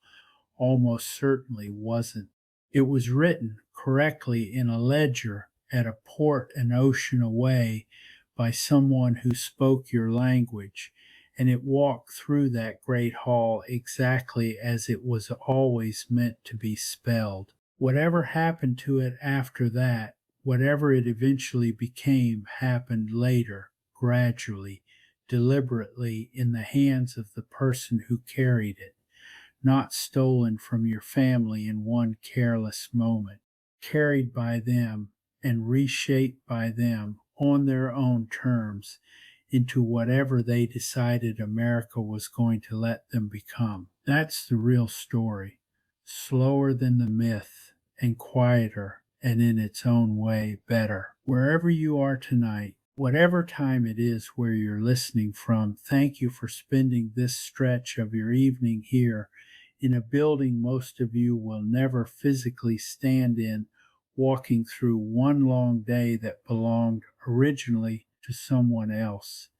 almost certainly wasn't. It was written correctly in a ledger at a port an ocean away by someone who spoke your language, and it walked through that great hall exactly as it was always meant to be spelled. Whatever happened to it after that, whatever it eventually became, happened later, gradually, deliberately, in the hands of the person who carried it, not stolen from your family in one careless moment, carried by them and reshaped by them on their own terms into whatever they decided America was going to let them become. That's the real story, slower than the myth and quieter, and in its own way better. Wherever you are tonight, whatever time it is where you're listening from, thank you for spending this stretch of your evening here in a building most of you will never physically stand in, walking through one long day that belonged originally to someone else,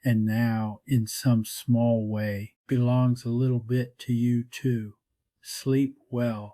and now, in some small way, belongs a little bit to you too. Sleep well.